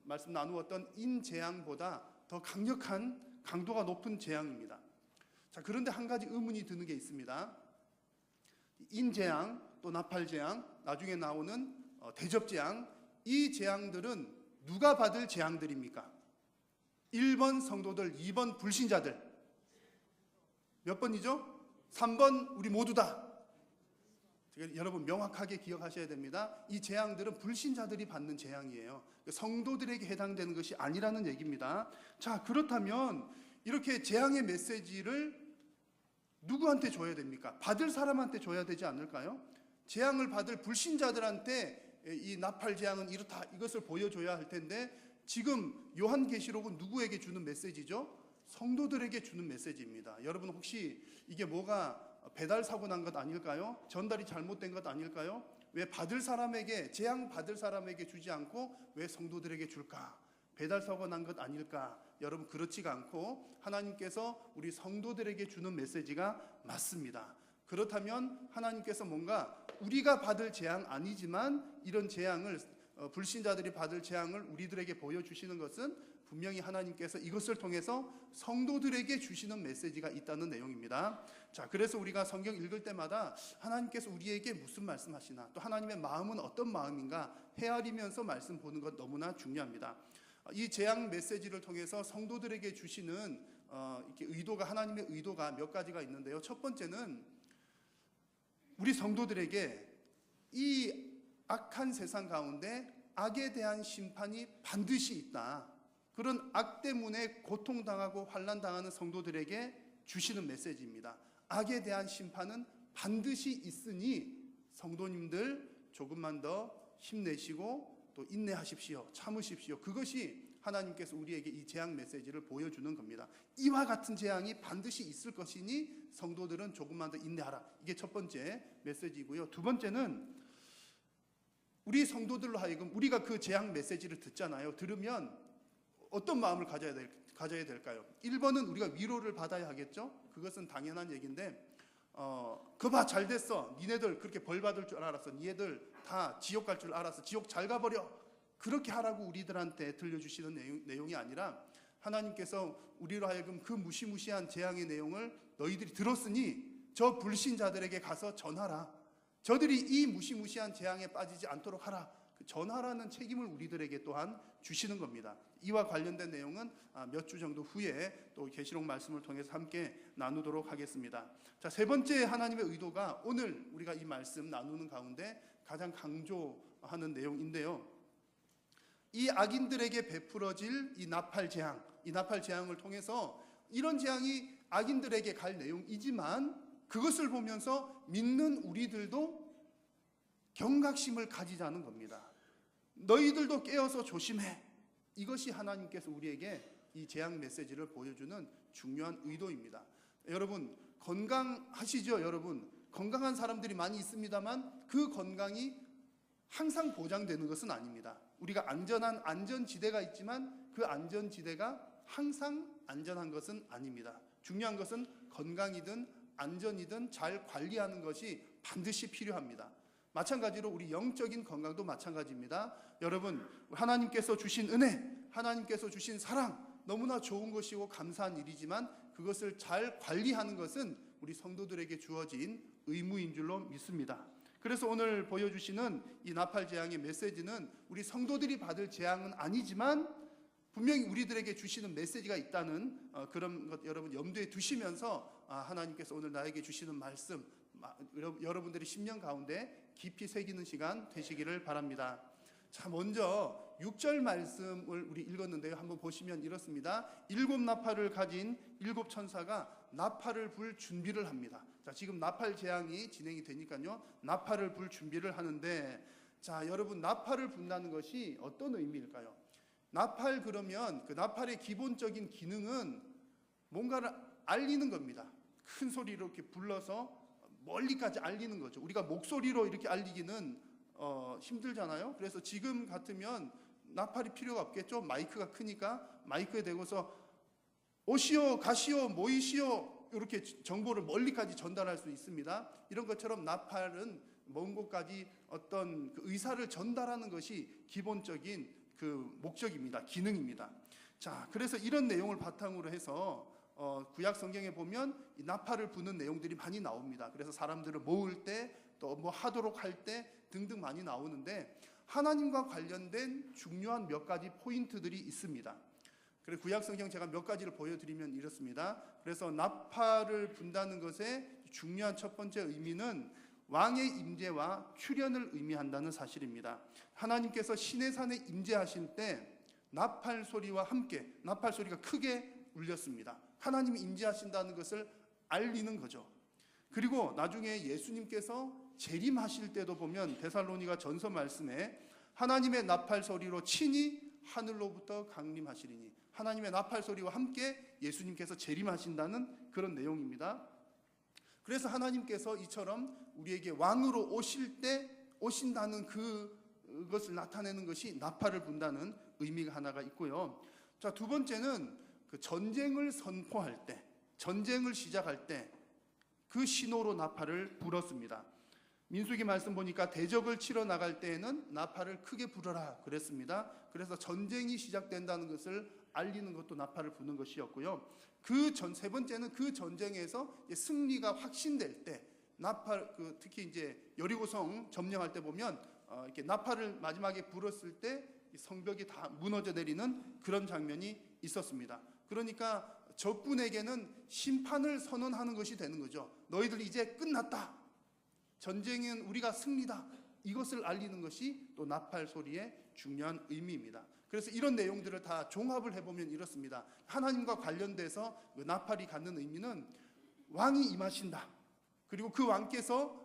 말씀 나누었던 인재앙보다 더 강력한 강도가 높은 재앙입니다. 자, 그런데 한 가지 의문이 드는 게 있습니다. 인재앙 또 나팔 재앙, 나중에 나오는 대접 재앙, 이 재앙들은 누가 받을 재앙들입니까? 1번 성도들, 2번 불신자들. 몇 번이죠? 3번 우리 모두다. 여러분 명확하게 기억하셔야 됩니다. 이 재앙들은 불신자들이 받는 재앙이에요. 성도들에게 해당되는 것이 아니라는 얘기입니다. 자, 그렇다면 이렇게 재앙의 메시지를 누구한테 줘야 됩니까? 받을 사람한테 줘야 되지 않을까요? 재앙을 받을 불신자들한테 이 나팔 재앙은 이렇다, 이것을 보여줘야 할 텐데 지금 요한계시록은 누구에게 주는 메시지죠? 성도들에게 주는 메시지입니다. 여러분 혹시 이게 뭐가 배달 사고 난 것 아닐까요? 전달이 잘못된 것 아닐까요? 왜 받을 사람에게, 재앙 받을 사람에게 주지 않고 왜 성도들에게 줄까? 배달 사고 난 것 아닐까? 여러분 그렇지가 않고 하나님께서 우리 성도들에게 주는 메시지가 맞습니다. 그렇다면 하나님께서 뭔가 우리가 받을 재앙 아니지만 이런 재앙을 불신자들이 받을 재앙을 우리들에게 보여주시는 것은 분명히 하나님께서 이것을 통해서 성도들에게 주시는 메시지가 있다는 내용입니다. 자, 그래서 우리가 성경 읽을 때마다 하나님께서 우리에게 무슨 말씀하시나, 또 하나님의 마음은 어떤 마음인가 헤아리면서 말씀 보는 것 너무나 중요합니다. 이 재앙 메시지를 통해서 성도들에게 주시는 이렇게 의도가, 하나님의 의도가 몇 가지가 있는데요. 첫 번째는 우리 성도들에게 이 악한 세상 가운데 악에 대한 심판이 반드시 있다. 그런 악 때문에 고통당하고 환난당하는 성도들에게 주시는 메시지입니다. 악에 대한 심판은 반드시 있으니 성도님들 조금만 더 힘내시고 또 인내하십시오. 참으십시오. 그것이 하나님께서 우리에게 이 재앙 메시지를 보여주는 겁니다. 이와 같은 재앙이 반드시 있을 것이니 성도들은 조금만 더 인내하라. 이게 첫 번째 메시지고요. 두 번째는 우리 성도들로 하여금 우리가 그 재앙 메시지를 듣잖아요. 들으면 어떤 마음을 가져야 될까요? 1번은 우리가 위로를 받아야 하겠죠. 그것은 당연한 얘기인데 그봐 잘 됐어. 니네들 그렇게 벌 받을 줄 알았어. 니네들 다 지옥 갈 줄 알았어. 지옥 잘 가버려. 그렇게 하라고 우리들한테 들려주시는 내용이 아니라 하나님께서 우리로 하여금 그 무시무시한 재앙의 내용을 너희들이 들었으니 저 불신자들에게 가서 전하라. 저들이 이 무시무시한 재앙에 빠지지 않도록 하라. 전하라는 책임을 우리들에게 또한 주시는 겁니다. 이와 관련된 내용은 몇 주 정도 후에 또 계시록 말씀을 통해서 함께 나누도록 하겠습니다. 자, 세 번째 하나님의 의도가 오늘 우리가 이 말씀 나누는 가운데 가장 강조하는 내용인데요. 이 악인들에게 베풀어질 이 나팔 재앙을 통해서 이런 재앙이 악인들에게 갈 내용이지만 그것을 보면서 믿는 우리들도 경각심을 가지자는 겁니다. 너희들도 깨어서 조심해. 이것이 하나님께서 우리에게 이 재앙 메시지를 보여주는 중요한 의도입니다. 여러분 건강하시죠? 여러분 건강한 사람들이 많이 있습니다만 그 건강이 항상 보장되는 것은 아닙니다. 우리가 안전한 안전지대가 있지만 그 안전지대가 항상 안전한 것은 아닙니다. 중요한 것은 건강이든 안전이든 잘 관리하는 것이 반드시 필요합니다. 마찬가지로 우리 영적인 건강도 마찬가지입니다. 여러분 하나님께서 주신 은혜, 하나님께서 주신 사랑, 너무나 좋은 것이고 감사한 일이지만 그것을 잘 관리하는 것은 우리 성도들에게 주어진 의무인 줄로 믿습니다. 그래서 오늘 보여주시는 이 나팔 재앙의 메시지는 우리 성도들이 받을 재앙은 아니지만 분명히 우리들에게 주시는 메시지가 있다는 그런 것 여러분 염두에 두시면서 하나님께서 오늘 나에게 주시는 말씀 여러분들의 심령 가운데 깊이 새기는 시간 되시기를 바랍니다. 자, 먼저 6절 말씀을 우리 읽었는데요. 한번 보시면 이렇습니다. 7 나팔을 가진 7 천사가 나팔을 불 준비를 합니다. 자, 지금 나팔 재앙이 진행이 되니까요. 나팔을 불 준비를 하는데, 자, 여러분 나팔을 분다는 것이 어떤 의미일까요? 나팔 그러면 그 나팔의 기본적인 기능은 뭔가를 알리는 겁니다. 큰 소리로 이렇게 불러서 멀리까지 알리는 거죠. 우리가 목소리로 이렇게 알리기는 힘들잖아요. 그래서 지금 같으면 나팔이 필요가 없겠죠. 마이크가 크니까 마이크에 대고서 오시오, 가시오, 모이시오 이렇게 정보를 멀리까지 전달할 수 있습니다. 이런 것처럼 나팔은 먼 곳까지 어떤 그 의사를 전달하는 것이 기본적인 그 목적입니다. 기능입니다. 자, 그래서 이런 내용을 바탕으로 해서 구약 성경에 보면 이 나팔을 부는 내용들이 많이 나옵니다. 그래서 사람들을 모을 때 또 뭐 하도록 할 때 등등 많이 나오는데 하나님과 관련된 중요한 몇 가지 포인트들이 있습니다. 그래서 구약 성경 제가 몇 가지를 보여드리면 이렇습니다. 그래서 나팔을 분다는 것의 중요한 첫 번째 의미는 왕의 임재와 출현을 의미한다는 사실입니다. 하나님께서 시내산에 임재하실 때 나팔 소리와 함께 나팔 소리가 크게 울렸습니다. 하나님이 임재하신다는 것을 알리는 거죠. 그리고 나중에 예수님께서 재림하실 때도 보면 데살로니가 전서 말씀에 하나님의 나팔 소리로 친히 하늘로부터 강림하시리니 하나님의 나팔 소리와 함께 예수님께서 재림하신다는 그런 내용입니다. 그래서 하나님께서 이처럼 우리에게 왕으로 오실 때 오신다는 그것을 나타내는 것이 나팔을 분다는 의미가 하나가 있고요. 자, 두 번째는 그 전쟁을 선포할 때, 전쟁을 시작할 때 그 신호로 나팔을 불었습니다. 민수기 말씀 보니까 대적을 치러 나갈 때에는 나팔을 크게 불어라 그랬습니다. 그래서 전쟁이 시작된다는 것을 알리는 것도 나팔을 부는 것이었고요. 세 번째는 그 전쟁에서 승리가 확신될 때 나팔 특히 이제 여리고성 점령할 때 보면 이렇게 나팔을 마지막에 불었을 때 성벽이 다 무너져 내리는 그런 장면이 있었습니다. 그러니까 적군에게는 심판을 선언하는 것이 되는 거죠. 너희들 이제 끝났다. 전쟁은 우리가 승리다. 이것을 알리는 것이 또 나팔 소리의 중요한 의미입니다. 그래서 이런 내용들을 다 종합을 해보면 이렇습니다. 하나님과 관련돼서 그 나팔이 갖는 의미는 왕이 임하신다. 그리고 그 왕께서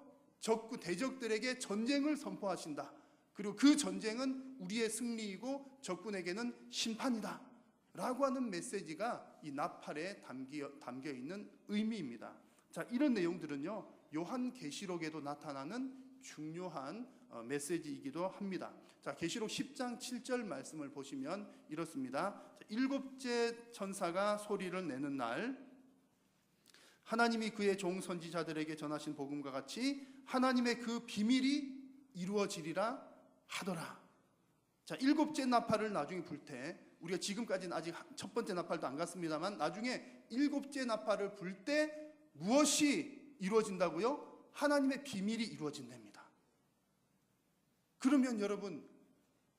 대적들에게 전쟁을 선포하신다. 그리고 그 전쟁은 우리의 승리이고 적군에게는 심판이다. 라고 하는 메시지가 이 나팔에 담겨 있는 의미입니다. 자, 이런 내용들은요, 요한계시록에도 나타나는 중요한 메시지이기도 합니다. 자, 계시록 10장 7절 말씀을 보시면 이렇습니다. 7째 천사가 소리를 내는 날, 하나님이 그의 종 선지자들에게 전하신 복음과 같이 하나님의 그 비밀이 이루어지리라 하더라. 자, 7째 나팔을 나중에 불 때, 우리가 지금까지는 아직 첫 번째 나팔도 안 갔습니다만 나중에 7째 나팔을 불 때 무엇이 이루어진다고요? 하나님의 비밀이 이루어진답니다. 그러면 여러분,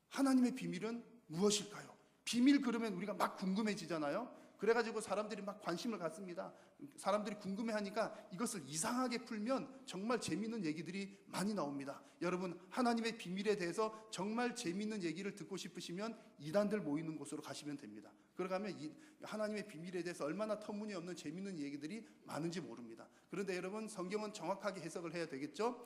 하나님의 비밀은 무엇일까요? 비밀 그러면 우리가 막 궁금해지잖아요. 그래가지고 사람들이 막 관심을 갖습니다. 사람들이 궁금해하니까 이것을 이상하게 풀면 정말 재미있는 얘기들이 많이 나옵니다. 여러분, 하나님의 비밀에 대해서 정말 재미있는 얘기를 듣고 싶으시면 이단들 모이는 곳으로 가시면 됩니다. 그러가면 하나님의 비밀에 대해서 얼마나 터무니없는 재미있는 얘기들이 많은지 모릅니다. 그런데 여러분, 성경은 정확하게 해석을 해야 되겠죠?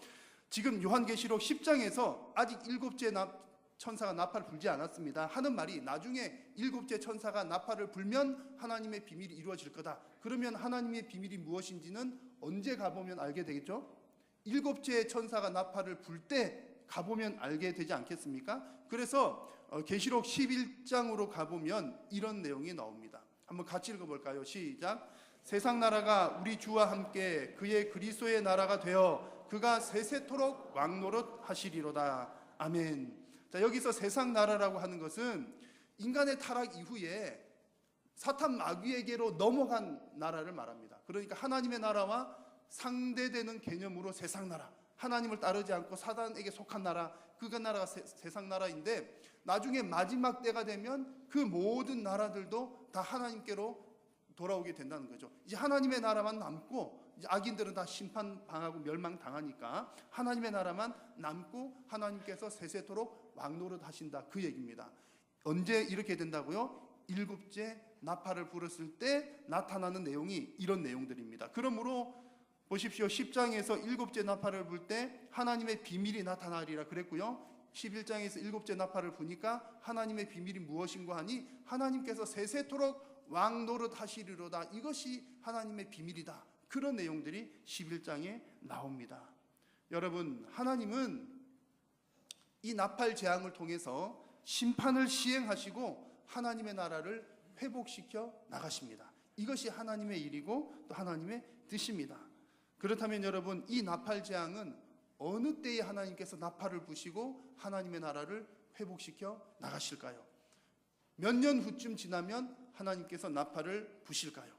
지금 요한계시록 10장에서 아직 7째 천사가 나팔을 불지 않았습니다. 하는 말이 나중에 7째 천사가 나팔을 불면 하나님의 비밀이 이루어질 거다. 그러면 하나님의 비밀이 무엇인지는 언제 가보면 알게 되겠죠? 7째 천사가 나팔을 불 때 가보면 알게 되지 않겠습니까? 그래서 계시록 11장으로 가보면 이런 내용이 나옵니다. 한번 같이 읽어볼까요? 시작. 세상 나라가 우리 주와 함께 그의 그리스도의 나라가 되어 그가 세세토록 왕노릇 하시리로다. 아멘. 자, 여기서 세상 나라라고 하는 것은 인간의 타락 이후에 사탄 마귀에게로 넘어간 나라를 말합니다. 그러니까 하나님의 나라와 상대되는 개념으로 세상 나라, 하나님을 따르지 않고 사단에게 속한 나라, 그 나라가 세상 나라인데, 나중에 마지막 때가 되면 그 모든 나라들도 다 하나님께로 돌아오게 된다는 거죠. 이제 하나님의 나라만 남고, 이제 악인들은 다 심판당하고 멸망당하니까 하나님의 나라만 남고 하나님께서 세세토록 왕노릇 하신다, 그 얘기입니다. 언제 이렇게 된다고요? 일곱째 나팔을 불었을 때 나타나는 내용이 이런 내용들입니다. 그러므로 보십시오. 10장에서 일곱째 나팔을 불 때 하나님의 비밀이 나타나리라 그랬고요. 11장에서 일곱째 나팔을 부니까 하나님의 비밀이 무엇인가 하니 하나님께서 세세토록 왕노릇 하시리로다. 이것이 하나님의 비밀이다. 그런 내용들이 11장에 나옵니다. 여러분, 하나님은 이 나팔 재앙을 통해서 심판을 시행하시고 하나님의 나라를 회복시켜 나가십니다. 이것이 하나님의 일이고 또 하나님의 뜻입니다. 그렇다면 여러분, 이 나팔 재앙은 어느 때에 하나님께서 나팔을 부시고 하나님의 나라를 회복시켜 나가실까요? 몇 년 후쯤 지나면 하나님께서 나팔을 부실까요?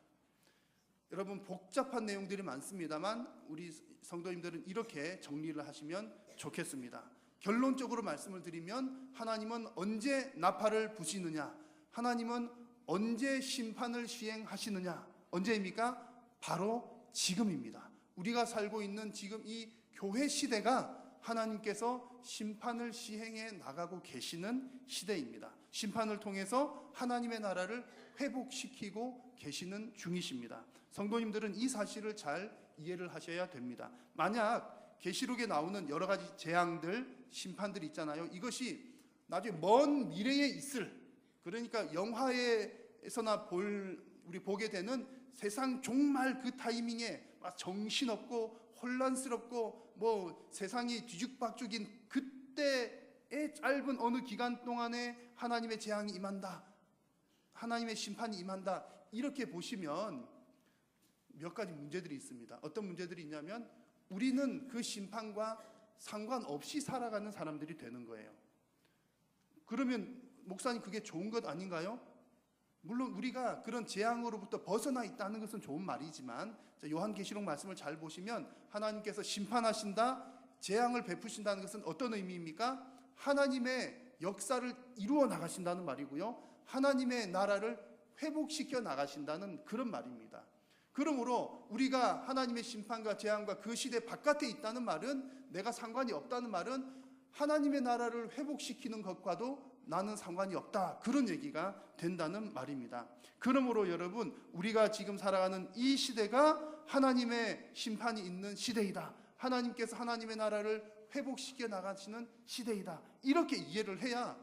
여러분, 복잡한 내용들이 많습니다만 우리 성도님들은 이렇게 정리를 하시면 좋겠습니다. 결론적으로 말씀을 드리면, 하나님은 언제 나팔을 부시느냐, 하나님은 언제 심판을 시행하시느냐, 언제입니까? 바로 지금입니다. 우리가 살고 있는 지금 이 교회 시대가 하나님께서 심판을 시행해 나가고 계시는 시대입니다. 심판을 통해서 하나님의 나라를 회복시키고 계시는 중이십니다. 성도님들은 이 사실을 잘 이해를 하셔야 됩니다. 만약 계시록에 나오는 여러 가지 재앙들, 심판들 있잖아요. 이것이 나중에 먼 미래에 있을, 그러니까 영화에서나 우리 보게 되는 세상 종말 그 타이밍에 막 정신없고 혼란스럽고 뭐 세상이 뒤죽박죽인 그때의 짧은 어느 기간 동안에 하나님의 재앙이 임한다, 하나님의 심판이 임한다, 이렇게 보시면 몇 가지 문제들이 있습니다. 어떤 문제들이 있냐면, 우리는 그 심판과 상관없이 살아가는 사람들이 되는 거예요. 그러면 목사님, 그게 좋은 것 아닌가요? 물론 우리가 그런 재앙으로부터 벗어나 있다는 것은 좋은 말이지만, 요한계시록 말씀을 잘 보시면 하나님께서 심판하신다, 재앙을 베푸신다는 것은 어떤 의미입니까? 하나님의 역사를 이루어 나가신다는 말이고요, 하나님의 나라를 회복시켜 나가신다는 그런 말입니다. 그러므로 우리가 하나님의 심판과 재앙과 그 시대 바깥에 있다는 말은, 내가 상관이 없다는 말은 하나님의 나라를 회복시키는 것과도 나는 상관이 없다, 그런 얘기가 된다는 말입니다. 그러므로 여러분, 우리가 지금 살아가는 이 시대가 하나님의 심판이 있는 시대이다, 하나님께서 하나님의 나라를 회복시켜 나가시는 시대이다, 이렇게 이해를 해야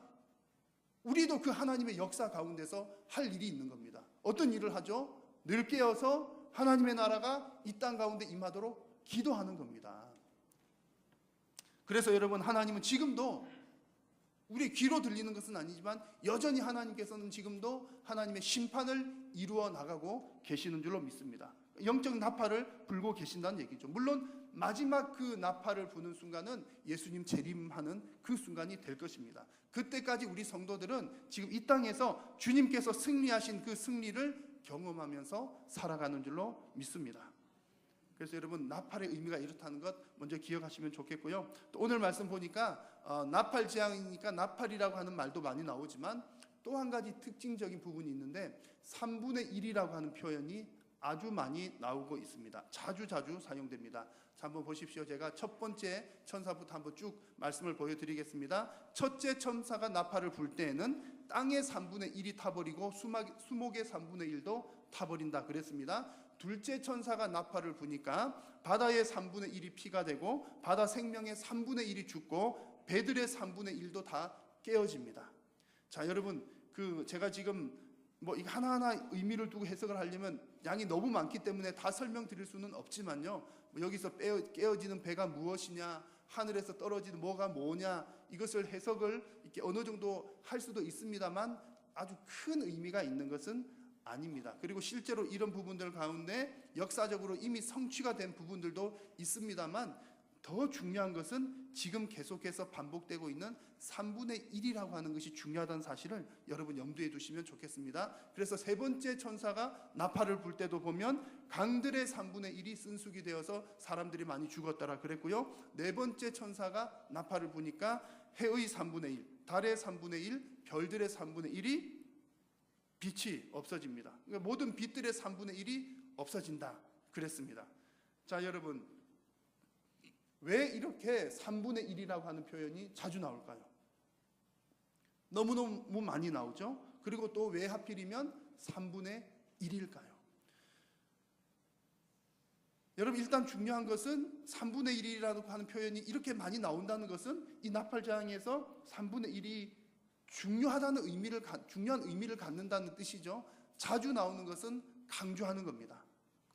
우리도 그 하나님의 역사 가운데서 할 일이 있는 겁니다. 어떤 일을 하죠? 늘 깨어서 하나님의 나라가 이 땅 가운데 임하도록 기도하는 겁니다. 그래서 여러분, 하나님은 지금도, 우리 귀로 들리는 것은 아니지만 여전히 하나님께서는 지금도 하나님의 심판을 이루어 나가고 계시는 줄로 믿습니다. 영적 나팔을 불고 계신다는 얘기죠. 물론 마지막 그 나팔을 부는 순간은 예수님 재림하는 그 순간이 될 것입니다. 그때까지 우리 성도들은 지금 이 땅에서 주님께서 승리하신 그 승리를 경험하면서 살아가는 줄로 믿습니다. 그래서 여러분, 나팔의 의미가 이렇다는 것 먼저 기억하시면 좋겠고요. 또 오늘 말씀 보니까 나팔 재앙이니까 나팔이라고 하는 말도 많이 나오지만, 또 한 가지 특징적인 부분이 있는데 3분의 1이라고 하는 표현이 아주 많이 나오고 있습니다. 자주 사용됩니다. 자, 한번 보십시오. 제가 첫 번째 천사부터 한번 쭉 말씀을 보여드리겠습니다. 첫째 천사가 나팔을 불 때에는 땅의 3분의 1이 타버리고 수목의 3분의 1도 타버린다 그랬습니다. 둘째 천사가 나팔을 부니까 바다의 3분의 1이 피가 되고 바다 생명의 3분의 1이 죽고 배들의 3분의 1도 다 깨어집니다. 자, 여러분, 제가 지금 뭐 이거 하나하나 의미를 두고 해석을 하려면 양이 너무 많기 때문에 다 설명드릴 수는 없지만요, 뭐 여기서 깨어지는 배가 무엇이냐, 하늘에서 떨어지는 뭐냐, 이것을 해석을 이렇게 어느 정도 할 수도 있습니다만 아주 큰 의미가 있는 것은 아닙니다. 그리고 실제로 이런 부분들 가운데 역사적으로 이미 성취가 된 부분들도 있습니다만, 더 중요한 것은 지금 계속해서 반복되고 있는 3분의 1이라고 하는 것이 중요하다는 사실을 여러분 염두에 두시면 좋겠습니다. 그래서 세 번째 천사가 나팔을 불 때도 보면 강들의 3분의 1이 쓴쑥이 되어서 사람들이 많이 죽었더라 그랬고요. 네 번째 천사가 나팔을 부니까 해의 3분의 1, 달의 3분의 1, 별들의 3분의 1이 빛이 없어집니다. 그러니까 모든 빛들의 3분의 1이 없어진다 그랬습니다. 자, 여러분, 왜 이렇게 3분의 1이라고 하는 표현이 자주 나올까요? 너무너무 많이 나오죠. 그리고 또 왜 하필이면 3분의 1일까요? 여러분, 일단 중요한 것은 3분의 1이라고 하는 표현이 이렇게 많이 나온다는 것은 이 나팔장에서 3분의 1이 중요한 의미를 갖는다는 뜻이죠. 자주 나오는 것은 강조하는 겁니다.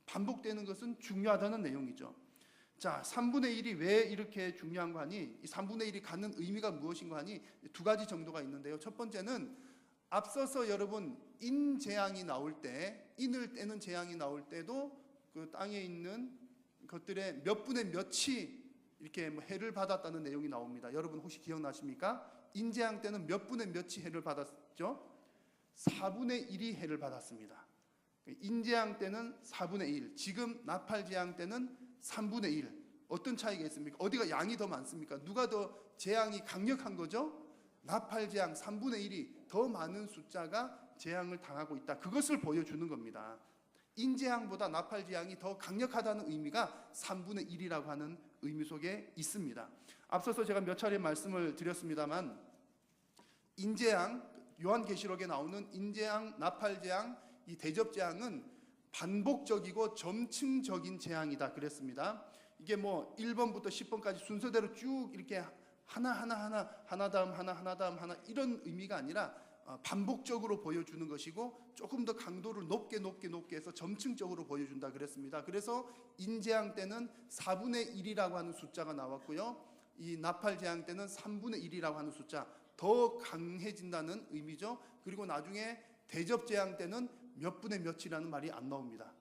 반복되는 것은 중요하다는 내용이죠. 자, 3분의 1이 왜 이렇게 중요한 거 하니? 이 3분의 1이 갖는 의미가 무엇인가 하니? 두 가지 정도가 있는데요. 첫 번째는 앞서서 여러분 인재앙이 나올 때, 인을 떼는 재앙이 나올 때도 그 땅에 있는 것들의 몇 분의 몇이 이렇게 해를 받았다는 내용이 나옵니다. 여러분 혹시 기억나십니까? 인재앙 때는 몇 분의 몇이 해를 받았죠? 4분의 1이 해를 받았습니다. 인재앙 때는 4분의 1, 지금 나팔재앙 때는 3분의 1. 어떤 차이가 있습니까? 어디가 양이 더 많습니까? 누가 더 재앙이 강력한 거죠? 나팔재앙 3분의 1이 더 많은 숫자가 재앙을 당하고 있다. 그것을 보여주는 겁니다. 인재앙보다 나팔재앙이 더 강력하다는 의미가 3분의 1이라고 하는 의미 속에 있습니다. 앞서서 제가 몇 차례 말씀을 드렸습니다만 인재앙, 요한계시록에 나오는 인재앙, 나팔재앙, 이 대접재앙은 반복적이고 점층적인 재앙이다 그랬습니다. 이게 뭐 1번부터 10번까지 순서대로 쭉 이렇게 하나 다음 하나 이런 의미가 아니라 반복적으로 보여주는 것이고 조금 더 강도를 높게 해서 점층적으로 보여준다 그랬습니다. 그래서 인재앙 때는 4분의 1이라고 하는 숫자가 나왔고요. 이 나팔재앙 때는 3분의 1이라고 하는 숫자, 더 강해진다는 의미죠. 그리고 나중에 대접재앙 때는 몇 분의 몇이라는 말이 안 나옵니다.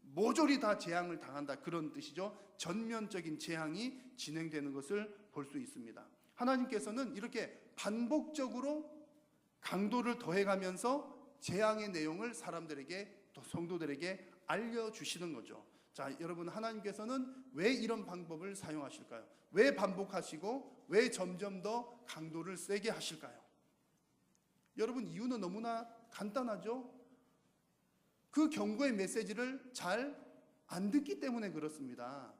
모조리 다 재앙을 당한다 그런 뜻이죠. 전면적인 재앙이 진행되는 것을 볼 수 있습니다. 하나님께서는 이렇게 반복적으로 강도를 더해가면서 재앙의 내용을 사람들에게 또 성도들에게 알려주시는 거죠. 자, 여러분, 하나님께서는 왜 이런 방법을 사용하실까요? 왜 반복하시고 왜 점점 더 강도를 세게 하실까요? 여러분, 이유는 너무나 간단하죠. 그 경고의 메시지를 잘 안 듣기 때문에 그렇습니다.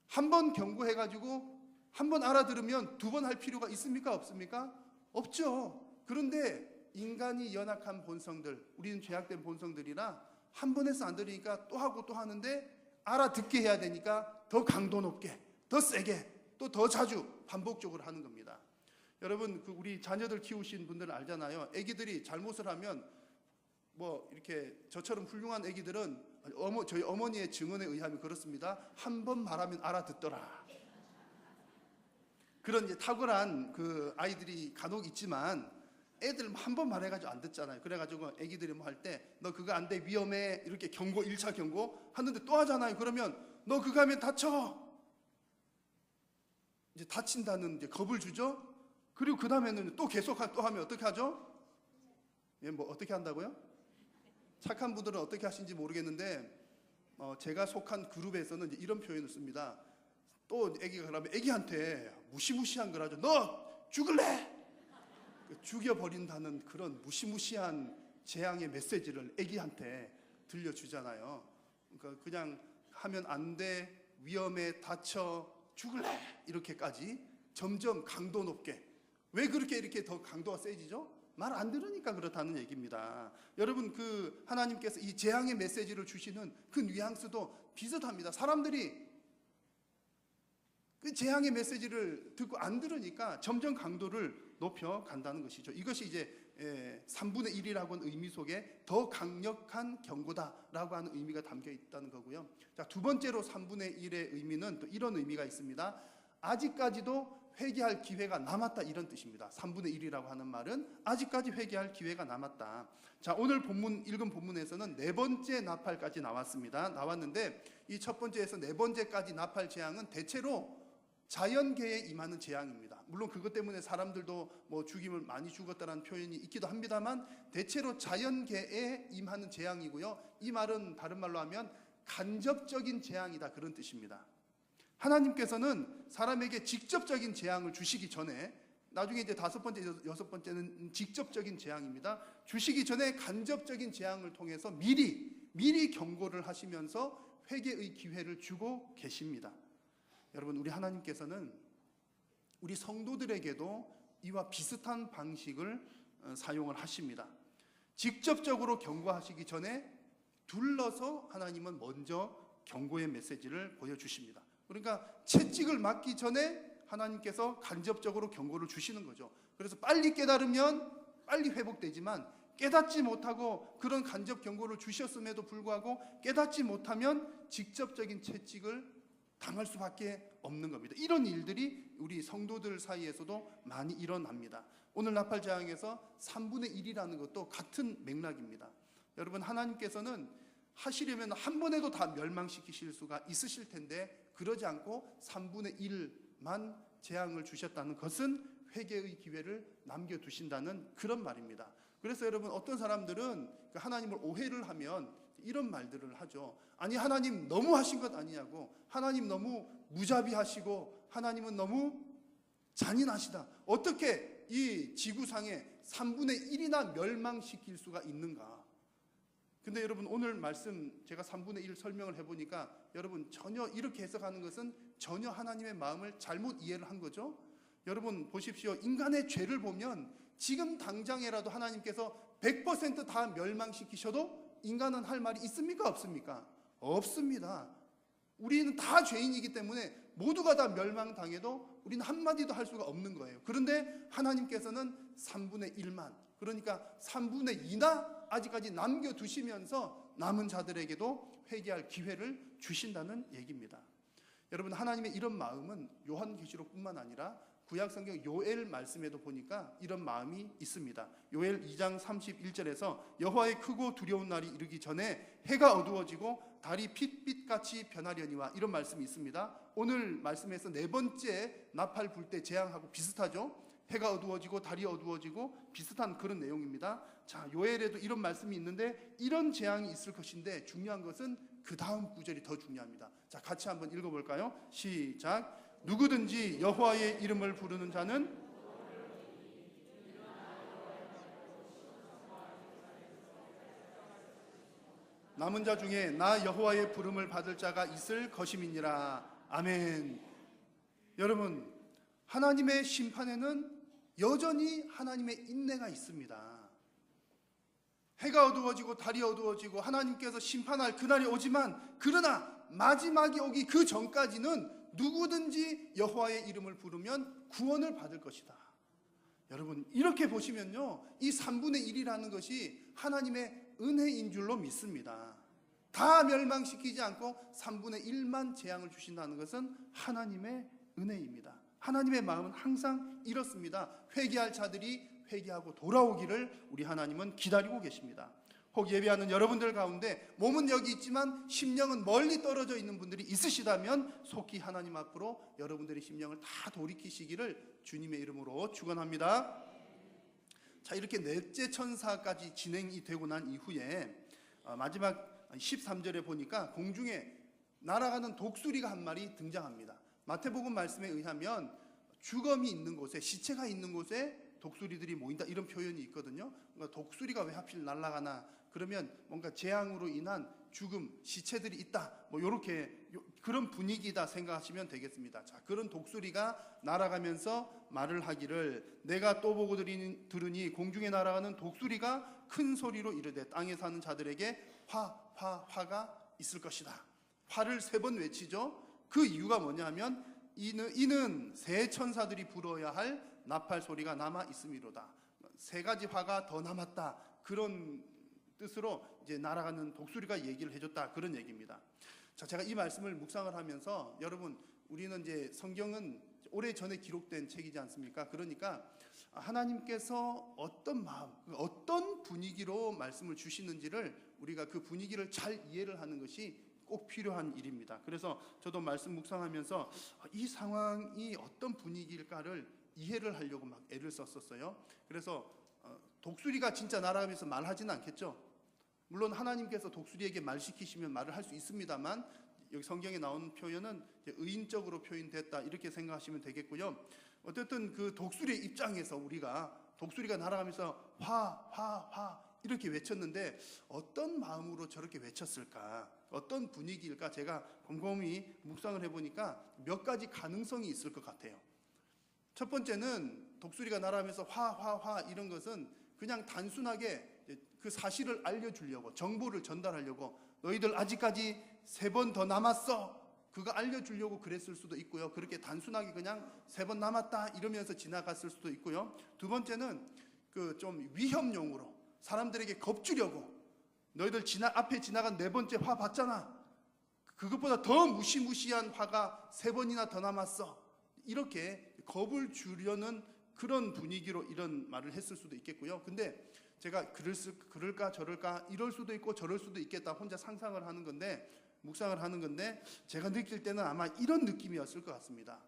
한 번 경고해가지고 한 번 알아들으면 두 번 할 필요가 있습니까? 없습니까? 없죠. 그런데 인간이 연약한 본성들, 우리는 죄악된 본성들이라 한 번 해서 안 들으니까 또 하고 또 하는데 알아듣게 해야 되니까 더 강도 높게, 더 세게, 또 더 자주 반복적으로 하는 겁니다. 여러분, 우리 자녀들 키우신 분들은 알잖아요. 아기들이 잘못을 하면 뭐 이렇게 저처럼 훌륭한 아기들은 저희 어머니의 증언에 의하면 그렇습니다. 한 번 말하면 알아듣더라. 그런 이제 탁월한 그 아이들이 간혹 있지만 애들 한 번 말해가지고 안 듣잖아요. 그래가지고 아기들이 뭐 할 때 너 그거 안 돼, 위험해, 이렇게 경고, 1차 경고 하는데 또 하잖아요. 그러면 너 그거 하면 다쳐. 이제 다친다는 이제 겁을 주죠. 그리고 그 다음에는 또 계속 또 하면 어떻게 하죠? 예, 뭐 어떻게 한다고요? 착한 분들은 어떻게 하시는지 모르겠는데 제가 속한 그룹에서는 이제 이런 표현을 씁니다. 또 아기가 그러면 아기한테 무시무시한 걸 하죠. 너 죽을래? 죽여버린다는 그런 무시무시한 재앙의 메시지를 아기한테 들려주잖아요. 그러니까 그냥 하면 안 돼, 위험해, 다쳐, 죽을래, 이렇게까지 점점 강도 높게. 왜 그렇게 이렇게 더 강도가 세지죠? 말 안 들으니까 그렇다는 얘기입니다. 여러분, 그 하나님께서 이 재앙의 메시지를 주시는 그 뉘앙스도 비슷합니다. 사람들이 그 재앙의 메시지를 듣고 안 들으니까 점점 강도를 높여 간다는 것이죠. 이것이 이제 3분의 1이라고 하는 의미 속에 더 강력한 경고다라고 하는 의미가 담겨 있다는 거고요. 자, 두 번째로 3분의 1의 의미는 또 이런 의미가 있습니다. 아직까지도 회개할 기회가 남았다 이런 뜻입니다. 3분의 1이라고 하는 말은 아직까지 회개할 기회가 남았다. 자, 오늘 본문 읽은 본문에서는 네 번째 나팔까지 나왔는데 이 첫 번째에서 네 번째까지 나팔 재앙은 대체로 자연계에 임하는 재앙입니다. 물론 그것 때문에 사람들도 뭐 죽임을 많이 죽었다는 표현이 있기도 합니다만 대체로 자연계에 임하는 재앙이고요. 이 말은 다른 말로 하면 간접적인 재앙이다 그런 뜻입니다. 하나님께서는 사람에게 직접적인 재앙을 주시기 전에, 나중에 이제 다섯 번째, 여섯 번째는 직접적인 재앙입니다. 주시기 전에 간접적인 재앙을 통해서 미리 경고를 하시면서 회개의 기회를 주고 계십니다. 여러분, 우리 하나님께서는 우리 성도들에게도 이와 비슷한 방식을 사용을 하십니다. 직접적으로 경고하시기 전에 둘러서 하나님은 먼저 경고의 메시지를 보여주십니다. 그러니까 채찍을 맞기 전에 하나님께서 간접적으로 경고를 주시는 거죠. 그래서 빨리 깨달으면 빨리 회복되지만 깨닫지 못하고 그런 간접 경고를 주셨음에도 불구하고 깨닫지 못하면 직접적인 채찍을 당할 수밖에 없는 겁니다. 이런 일들이 우리 성도들 사이에서도 많이 일어납니다. 오늘 나팔 재앙에서 3분의 1이라는 것도 같은 맥락입니다. 여러분, 하나님께서는 하시려면 한 번에도 다 멸망시키실 수가 있으실 텐데 그러지 않고 3분의 1만 재앙을 주셨다는 것은 회개의 기회를 남겨두신다는 그런 말입니다. 그래서 여러분, 어떤 사람들은 하나님을 오해를 하면 이런 말들을 하죠. 아니, 하나님 너무 하신 것 아니냐고, 하나님 너무 무자비하시고 하나님은 너무 잔인하시다, 어떻게 이 지구상에 3분의 1이나 멸망시킬 수가 있는가. 근데 여러분, 오늘 말씀 제가 3분의 1 설명을 해보니까 여러분, 전혀 이렇게 해석하는 것은 전혀 하나님의 마음을 잘못 이해를 한 거죠. 여러분 보십시오. 인간의 죄를 보면 지금 당장에라도 하나님께서 100% 다 멸망시키셔도 인간은 할 말이 있습니까? 없습니까? 없습니다. 우리는 다 죄인이기 때문에 모두가 다 멸망당해도 우리는 한마디도 할 수가 없는 거예요. 그런데 하나님께서는 3분의 1만, 그러니까 3분의 2나 아직까지 남겨두시면서 남은 자들에게도 회개할 기회를 주신다는 얘기입니다. 여러분, 하나님의 이런 마음은 요한계시록뿐만 아니라 구약성경 요엘 말씀에도 보니까 이런 마음이 있습니다. 요엘 2장 31절에서 여호와의 크고 두려운 날이 이르기 전에 해가 어두워지고 달이 핏빛같이 변하려니와, 이런 말씀이 있습니다. 오늘 말씀에서 네 번째 나팔 불 때 재앙하고 비슷하죠. 해가 어두워지고 달이 어두워지고 비슷한 그런 내용입니다. 자, 요엘에도 이런 말씀이 있는데 이런 재앙이 있을 것인데 중요한 것은 그 다음 구절이 더 중요합니다. 자, 같이 한번 읽어볼까요? 시작. 누구든지 여호와의 이름을 부르는 자는 남은 자 중에 나 여호와의 부름을 받을 자가 있을 것임이니라. 아멘. 여러분, 하나님의 심판에는 여전히 하나님의 인내가 있습니다. 해가 어두워지고 달이 어두워지고 하나님께서 심판할 그날이 오지만, 그러나 마지막이 오기 그 전까지는 누구든지 여호와의 이름을 부르면 구원을 받을 것이다. 여러분, 이렇게 보시면요, 이 3분의 1이라는 것이 하나님의 은혜인 줄로 믿습니다. 다 멸망시키지 않고 3분의 1만 재앙을 주신다는 것은 하나님의 은혜입니다. 하나님의 마음은 항상 이렇습니다. 회개할 자들이 회개하고 돌아오기를 우리 하나님은 기다리고 계십니다. 혹 예배하는 여러분들 가운데 몸은 여기 있지만 심령은 멀리 떨어져 있는 분들이 있으시다면 속히 하나님 앞으로 여러분들의 심령을 다 돌이키시기를 주님의 이름으로 축원합니다. 자, 이렇게 넷째 천사까지 진행이 되고 난 이후에 마지막 13절에 보니까 공중에 날아가는 독수리가 한 마리 등장합니다. 마태복음 말씀에 의하면 주검이 있는 곳에, 시체가 있는 곳에 독수리들이 모인다, 이런 표현이 있거든요. 그러니까 독수리가 왜 하필 날아가나, 그러면 뭔가 재앙으로 인한 죽음, 시체들이 있다, 뭐 이렇게 그런 분위기다 생각하시면 되겠습니다. 자, 그런 독수리가 날아가면서 말을 하기를, 내가 또 보고 들으니 공중에 날아가는 독수리가 큰 소리로 이르되 땅에 사는 자들에게 화가 있을 것이다. 화를 3번 외치죠. 그 이유가 뭐냐면 이는 새 천사들이 불어야 할 나팔 소리가 남아 있음이로다. 3가지 화가 더 남았다, 그런 뜻으로 이제 날아가는 독수리가 얘기를 해줬다, 그런 얘기입니다. 자, 제가 이 말씀을 묵상을 하면서 여러분, 우리는 이제 성경은 오래전에 기록된 책이지 않습니까? 그러니까 하나님께서 어떤 마음, 어떤 분위기로 말씀을 주시는지를 우리가 그 분위기를 잘 이해를 하는 것이 꼭 필요한 일입니다. 그래서 저도 말씀 묵상하면서 이 상황이 어떤 분위기일까를 이해를 하려고 막 애를 썼었어요. 그래서 독수리가 진짜 날아가면서 말하지는 않겠죠. 물론 하나님께서 독수리에게 말 시키시면 말을 할 수 있습니다만, 여기 성경에 나오는 표현은 의인적으로 표현됐다 이렇게 생각하시면 되겠고요. 어쨌든 그 독수리의 입장에서 우리가 독수리가 날아가면서 화 이렇게 외쳤는데 어떤 마음으로 저렇게 외쳤을까, 어떤 분위기일까, 제가 곰곰이 묵상을 해보니까 몇 가지 가능성이 있을 것 같아요. 첫 번째는 독수리가 날아가면서 화 이런 것은 그냥 단순하게 그 사실을 알려주려고, 정보를 전달하려고, 너희들 아직까지 3번 더 남았어, 그거 알려주려고 그랬을 수도 있고요. 그렇게 단순하게 그냥 3번 남았다 이러면서 지나갔을 수도 있고요. 두 번째는 그 좀 위협용으로 사람들에게 겁주려고, 너희들 앞에 지나간 4번째 화 봤잖아, 그것보다 더 무시무시한 화가 3번이나 더 남았어, 이렇게 겁을 주려는 그런 분위기로 이런 말을 했을 수도 있겠고요. 근데 제가 그럴까 저럴까, 이럴 수도 있고 저럴 수도 있겠다 혼자 상상을 하는 건데, 묵상을 하는 건데, 제가 느낄 때는 아마 이런 느낌이었을 것 같습니다.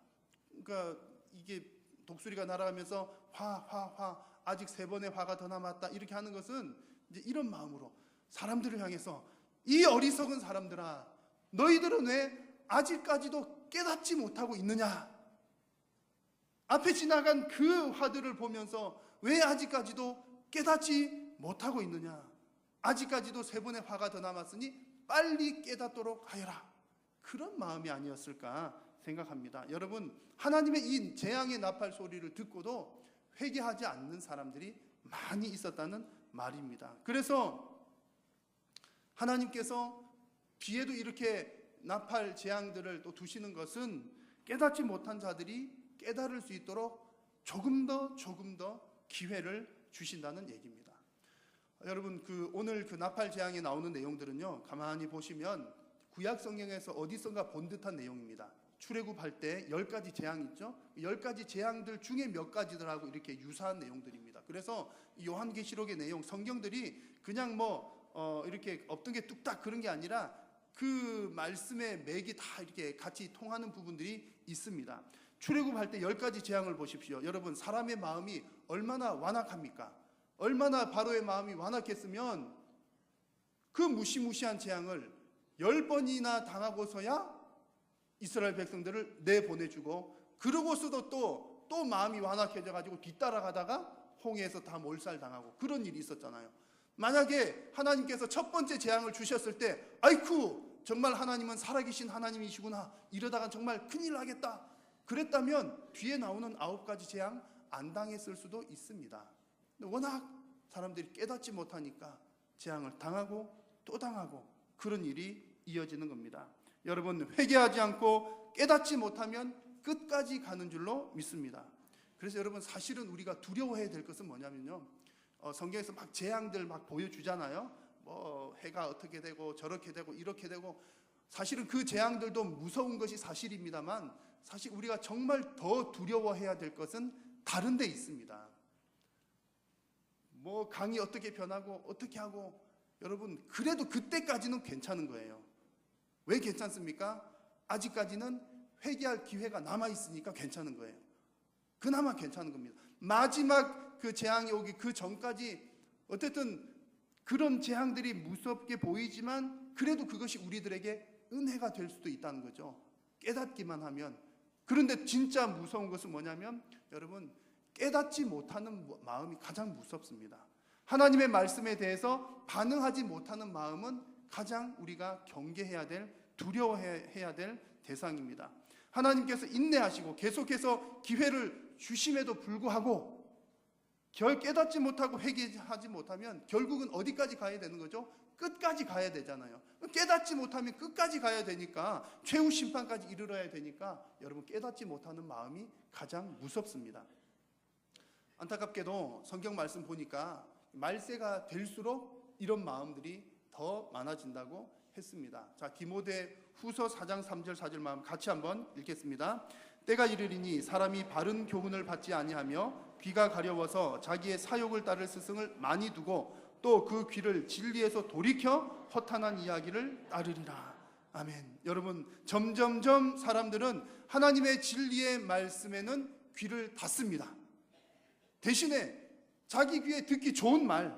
그러니까 이게 독수리가 날아가면서 화 아직 3번의 화가 더 남았다 이렇게 하는 것은 이제 이런 마음으로 사람들을 향해서, 이 어리석은 사람들아, 너희들은 왜 아직까지도 깨닫지 못하고 있느냐, 앞에 지나간 그 화들을 보면서 왜 아직까지도 깨닫지 못하고 있느냐, 아직까지도 3번의 화가 더 남았으니 빨리 깨닫도록 하여라, 그런 마음이 아니었을까 생각합니다. 여러분, 하나님의 이 재앙의 나팔 소리를 듣고도 회개하지 않는 사람들이 많이 있었다는 말입니다. 그래서 하나님께서 뒤에도 이렇게 나팔 재앙들을 또 두시는 것은 깨닫지 못한 자들이 깨달을 수 있도록 조금 더 기회를 주신다는 얘기입니다. 여러분, 오늘 그 나팔 재앙에 나오는 내용들은요, 가만히 보시면 구약 성경에서 어디선가 본 듯한 내용입니다. 출애굽할 때 10가지 재앙 있죠? 10가지 재앙들 중에 몇 가지들하고 이렇게 유사한 내용들입니다. 그래서 요한계시록의 내용, 성경들이 그냥 이렇게 없던 게 뚝딱 그런 게 아니라 그 말씀의 맥이 다 이렇게 같이 통하는 부분들이 있습니다. 출애굽할 때 10가지 재앙을 보십시오. 여러분, 사람의 마음이 얼마나 완악합니까? 얼마나 바로의 마음이 완악했으면 그 무시무시한 재앙을 10번이나 당하고서야 이스라엘 백성들을 내보내주고, 그러고서도 또 마음이 완악해져가지고 뒤따라가다가 홍해에서 다 몰살당하고 그런 일이 있었잖아요. 만약에 하나님께서 첫 번째 재앙을 주셨을 때, 아이쿠, 정말 하나님은 살아계신 하나님이시구나, 이러다가 정말 큰일 나겠다, 그랬다면 뒤에 나오는 9가지 재앙 안 당했을 수도 있습니다. 워낙 사람들이 깨닫지 못하니까 재앙을 당하고 또 당하고 그런 일이 이어지는 겁니다. 여러분, 회개하지 않고 깨닫지 못하면 끝까지 가는 줄로 믿습니다. 그래서 여러분, 사실은 우리가 두려워해야 될 것은 뭐냐면요, 성경에서 막 재앙들 막 보여주잖아요. 해가 어떻게 되고 저렇게 되고 이렇게 되고, 사실은 그 재앙들도 무서운 것이 사실입니다만, 사실 우리가 정말 더 두려워해야 될 것은 다른 데 있습니다. 강이 어떻게 변하고 어떻게 하고, 여러분, 그래도 그때까지는 괜찮은 거예요. 왜 괜찮습니까? 아직까지는 회개할 기회가 남아있으니까 괜찮은 거예요. 그나마 괜찮은 겁니다. 마지막 그 재앙이 오기 그 전까지 어쨌든 그런 재앙들이 무섭게 보이지만 그래도 그것이 우리들에게 은혜가 될 수도 있다는 거죠. 깨닫기만 하면. 그런데 진짜 무서운 것은 뭐냐면, 여러분, 깨닫지 못하는 마음이 가장 무섭습니다. 하나님의 말씀에 대해서 반응하지 못하는 마음은 가장 우리가 경계해야 될, 두려워해야 될 대상입니다. 하나님께서 인내하시고 계속해서 기회를 주심에도 불구하고 깨닫지 못하고 회개하지 못하면 결국은 어디까지 가야 되는 거죠? 끝까지 가야 되잖아요. 깨닫지 못하면 끝까지 가야 되니까, 최후 심판까지 이르러야 되니까, 여러분, 깨닫지 못하는 마음이 가장 무섭습니다. 안타깝게도 성경 말씀 보니까 말세가 될수록 이런 마음들이 더 많아진다고 했습니다. 자, 디모데 후서 4장 3절 4절 마음 같이 한번 읽겠습니다. 때가 이르리니 사람이 바른 교훈을 받지 아니하며 귀가 가려워서 자기의 사욕을 따를 스승을 많이 두고 또 그 귀를 진리에서 돌이켜 허탄한 이야기를 따르리라. 아멘. 여러분, 점점점 사람들은 하나님의 진리의 말씀에는 귀를 닫습니다. 대신에 자기 귀에 듣기 좋은 말,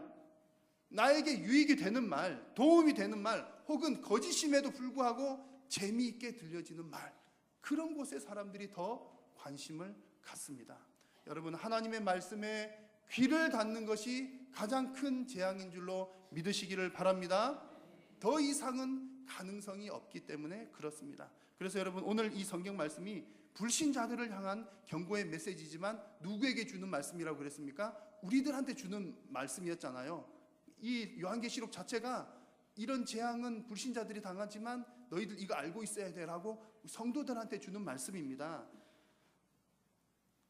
나에게 유익이 되는 말, 도움이 되는 말, 혹은 거짓임에도 불구하고 재미있게 들려지는 말, 그런 곳에 사람들이 더 관심을 갖습니다. 여러분, 하나님의 말씀에 귀를 닫는 것이 가장 큰 재앙인 줄로 믿으시기를 바랍니다. 더 이상은 가능성이 없기 때문에 그렇습니다. 그래서 여러분, 오늘 이 성경 말씀이 불신자들을 향한 경고의 메시지지만 누구에게 주는 말씀이라고 그랬습니까? 우리들한테 주는 말씀이었잖아요. 이 요한계시록 자체가 이런 재앙은 불신자들이 당하지만 너희들 이거 알고 있어야 되라고 성도들한테 주는 말씀입니다.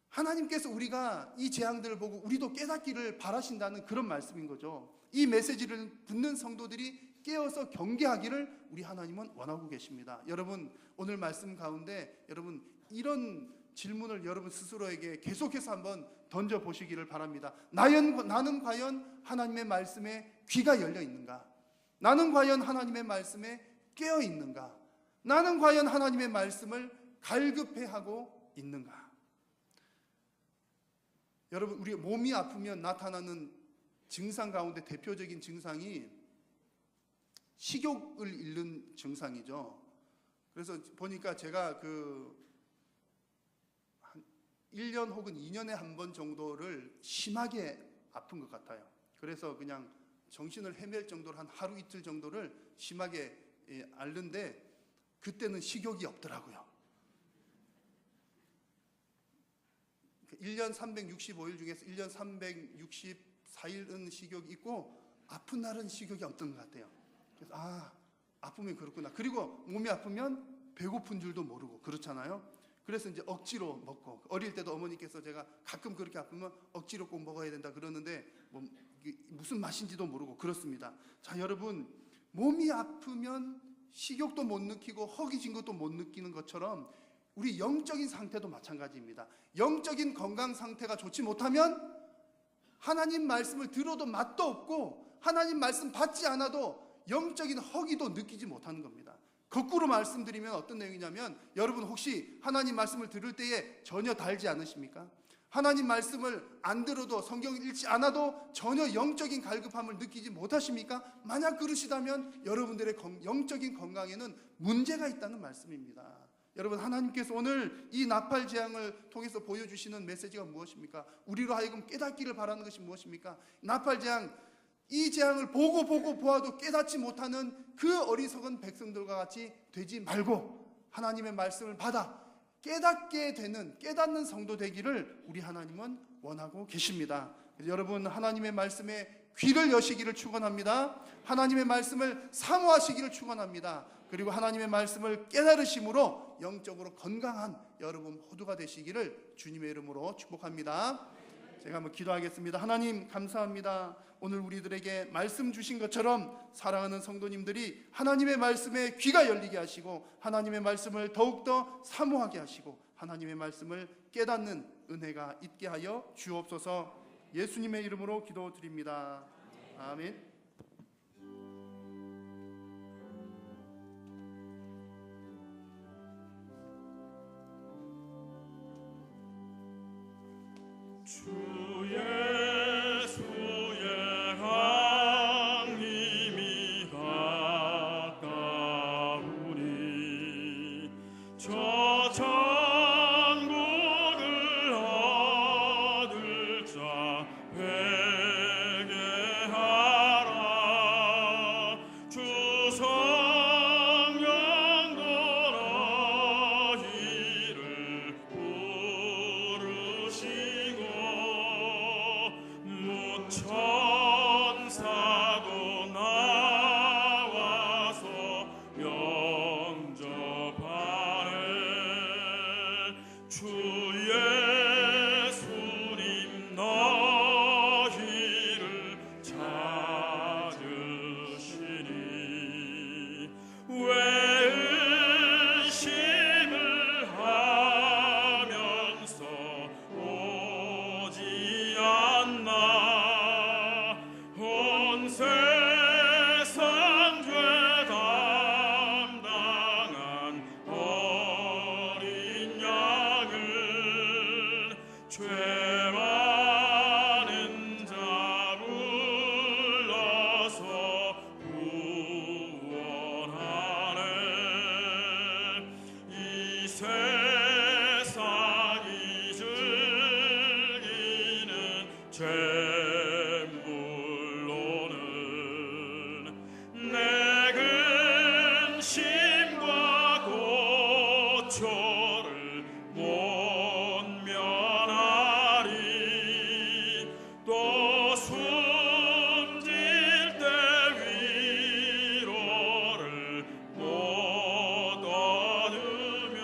하나님께서 우리가 이 재앙들을 보고 우리도 깨닫기를 바라신다는 그런 말씀인 거죠. 이 메시지를 듣는 성도들이 깨어서 경계하기를 우리 하나님은 원하고 계십니다. 여러분, 오늘 말씀 가운데 여러분 이런 질문을 여러분 스스로에게 계속해서 한번 던져보시기를 바랍니다. 나는 과연 하나님의 말씀에 귀가 열려 있는가? 나는 과연 하나님의 말씀에 깨어 있는가? 나는 과연 하나님의 말씀을 갈급해하고 있는가? 여러분, 우리 몸이 아프면 나타나는 증상 가운데 대표적인 증상이 식욕을 잃는 증상이죠. 그래서 보니까 제가 한 1년 혹은 2년에 한 번 정도를 심하게 아픈 것 같아요. 그래서 그냥 정신을 헤맬 정도로 한 하루 이틀 정도를 심하게 앓는데 그때는 식욕이 없더라고요. 1년 365일 중에서 1년 364일은 식욕이 있고 아픈 날은 식욕이 없던 것 같아요. 그래서 아프면 그렇구나. 그리고 몸이 아프면 배고픈 줄도 모르고 그렇잖아요. 그래서 이제 억지로 먹고, 어릴 때도 어머니께서 제가 가끔 그렇게 아프면 억지로 꼭 먹어야 된다 그러는데 무슨 맛인지도 모르고 그렇습니다. 자, 여러분, 몸이 아프면 식욕도 못 느끼고 허기진 것도 못 느끼는 것처럼 우리 영적인 상태도 마찬가지입니다. 영적인 건강 상태가 좋지 못하면 하나님 말씀을 들어도 맛도 없고 하나님 말씀 받지 않아도 영적인 허기도 느끼지 못하는 겁니다. 거꾸로 말씀드리면 어떤 내용이냐면, 여러분 혹시 하나님 말씀을 들을 때에 전혀 달지 않으십니까? 하나님 말씀을 안 들어도, 성경을 읽지 않아도 전혀 영적인 갈급함을 느끼지 못하십니까? 만약 그러시다면 여러분들의 영적인 건강에는 문제가 있다는 말씀입니다. 여러분, 하나님께서 오늘 이 나팔 재앙을 통해서 보여주시는 메시지가 무엇입니까? 우리로 하여금 깨닫기를 바라는 것이 무엇입니까? 나팔 재앙, 이 재앙을 보고 보아도 깨닫지 못하는 그 어리석은 백성들과 같이 되지 말고 하나님의 말씀을 받아 깨닫는 성도 되기를 우리 하나님은 원하고 계십니다. 여러분, 하나님의 말씀에 귀를 여시기를 축원합니다. 하나님의 말씀을 사모하시기를 축원합니다. 그리고 하나님의 말씀을 깨달으심으로 영적으로 건강한 여러분 모두가 되시기를 주님의 이름으로 축복합니다. 제가 한번 기도하겠습니다. 하나님, 감사합니다. 오늘 우리들에게 말씀 주신 것처럼 사랑하는 성도님들이 하나님의 말씀에 귀가 열리게 하시고 하나님의 말씀을 더욱더 사모하게 하시고 하나님의 말씀을 깨닫는 은혜가 있게 하여 주옵소서. 예수님의 이름으로 기도드립니다. 아멘. 주 예수의 강림이 가까우니 저 천국을 얻을 자 회개하라. 주 성령도 너희를 부르시고 죄 많은 자 불러서 구원하네. 이 세상이 즐기는 죄물로는 내 근심과 고초를 못 면하리. 또 숨질 때 위로를 못 얻으며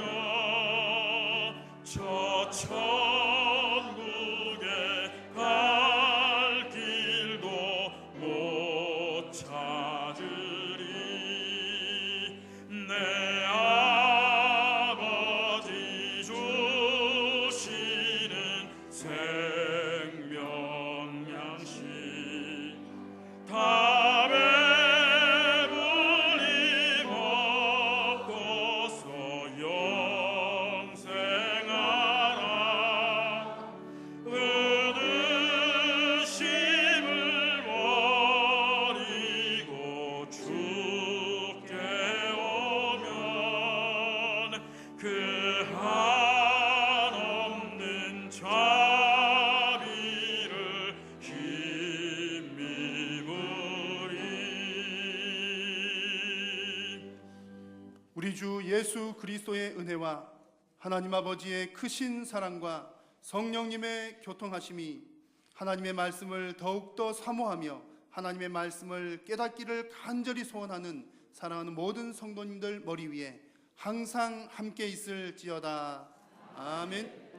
저 천국에 갈 길도 못 찾으리. 내 아버지 주시는 생명 양식 다 배불리 먹고서 영생하라. 의심을 버리고 주께 오면 그 한없는 자비를 힘입으리. 우리 주 예수 그리스도의 은혜와 하나님 아버지의 크신 사랑과 성령님의 교통하심이 하나님의 말씀을 더욱더 사모하며 하나님의 말씀을 깨닫기를 간절히 소원하는 사랑하는 모든 성도님들 머리 위에 항상 함께 있을지어다. 아멘.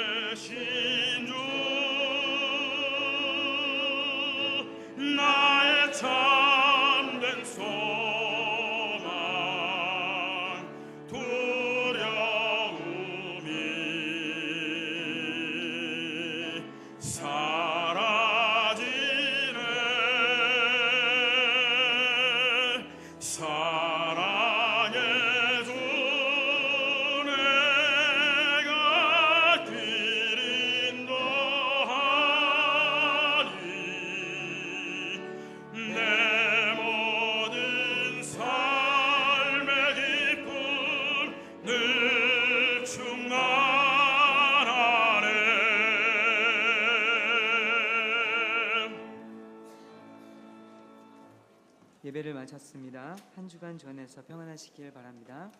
살아계신 주 나의 참된 소망 두려움이 사라지네. 사랑의 주 내가 길 인도하니 내 모든 삶의 기쁨 늘 충만하네. 예배를 마쳤습니다. 한 주간 전에서 평안하시길 바랍니다.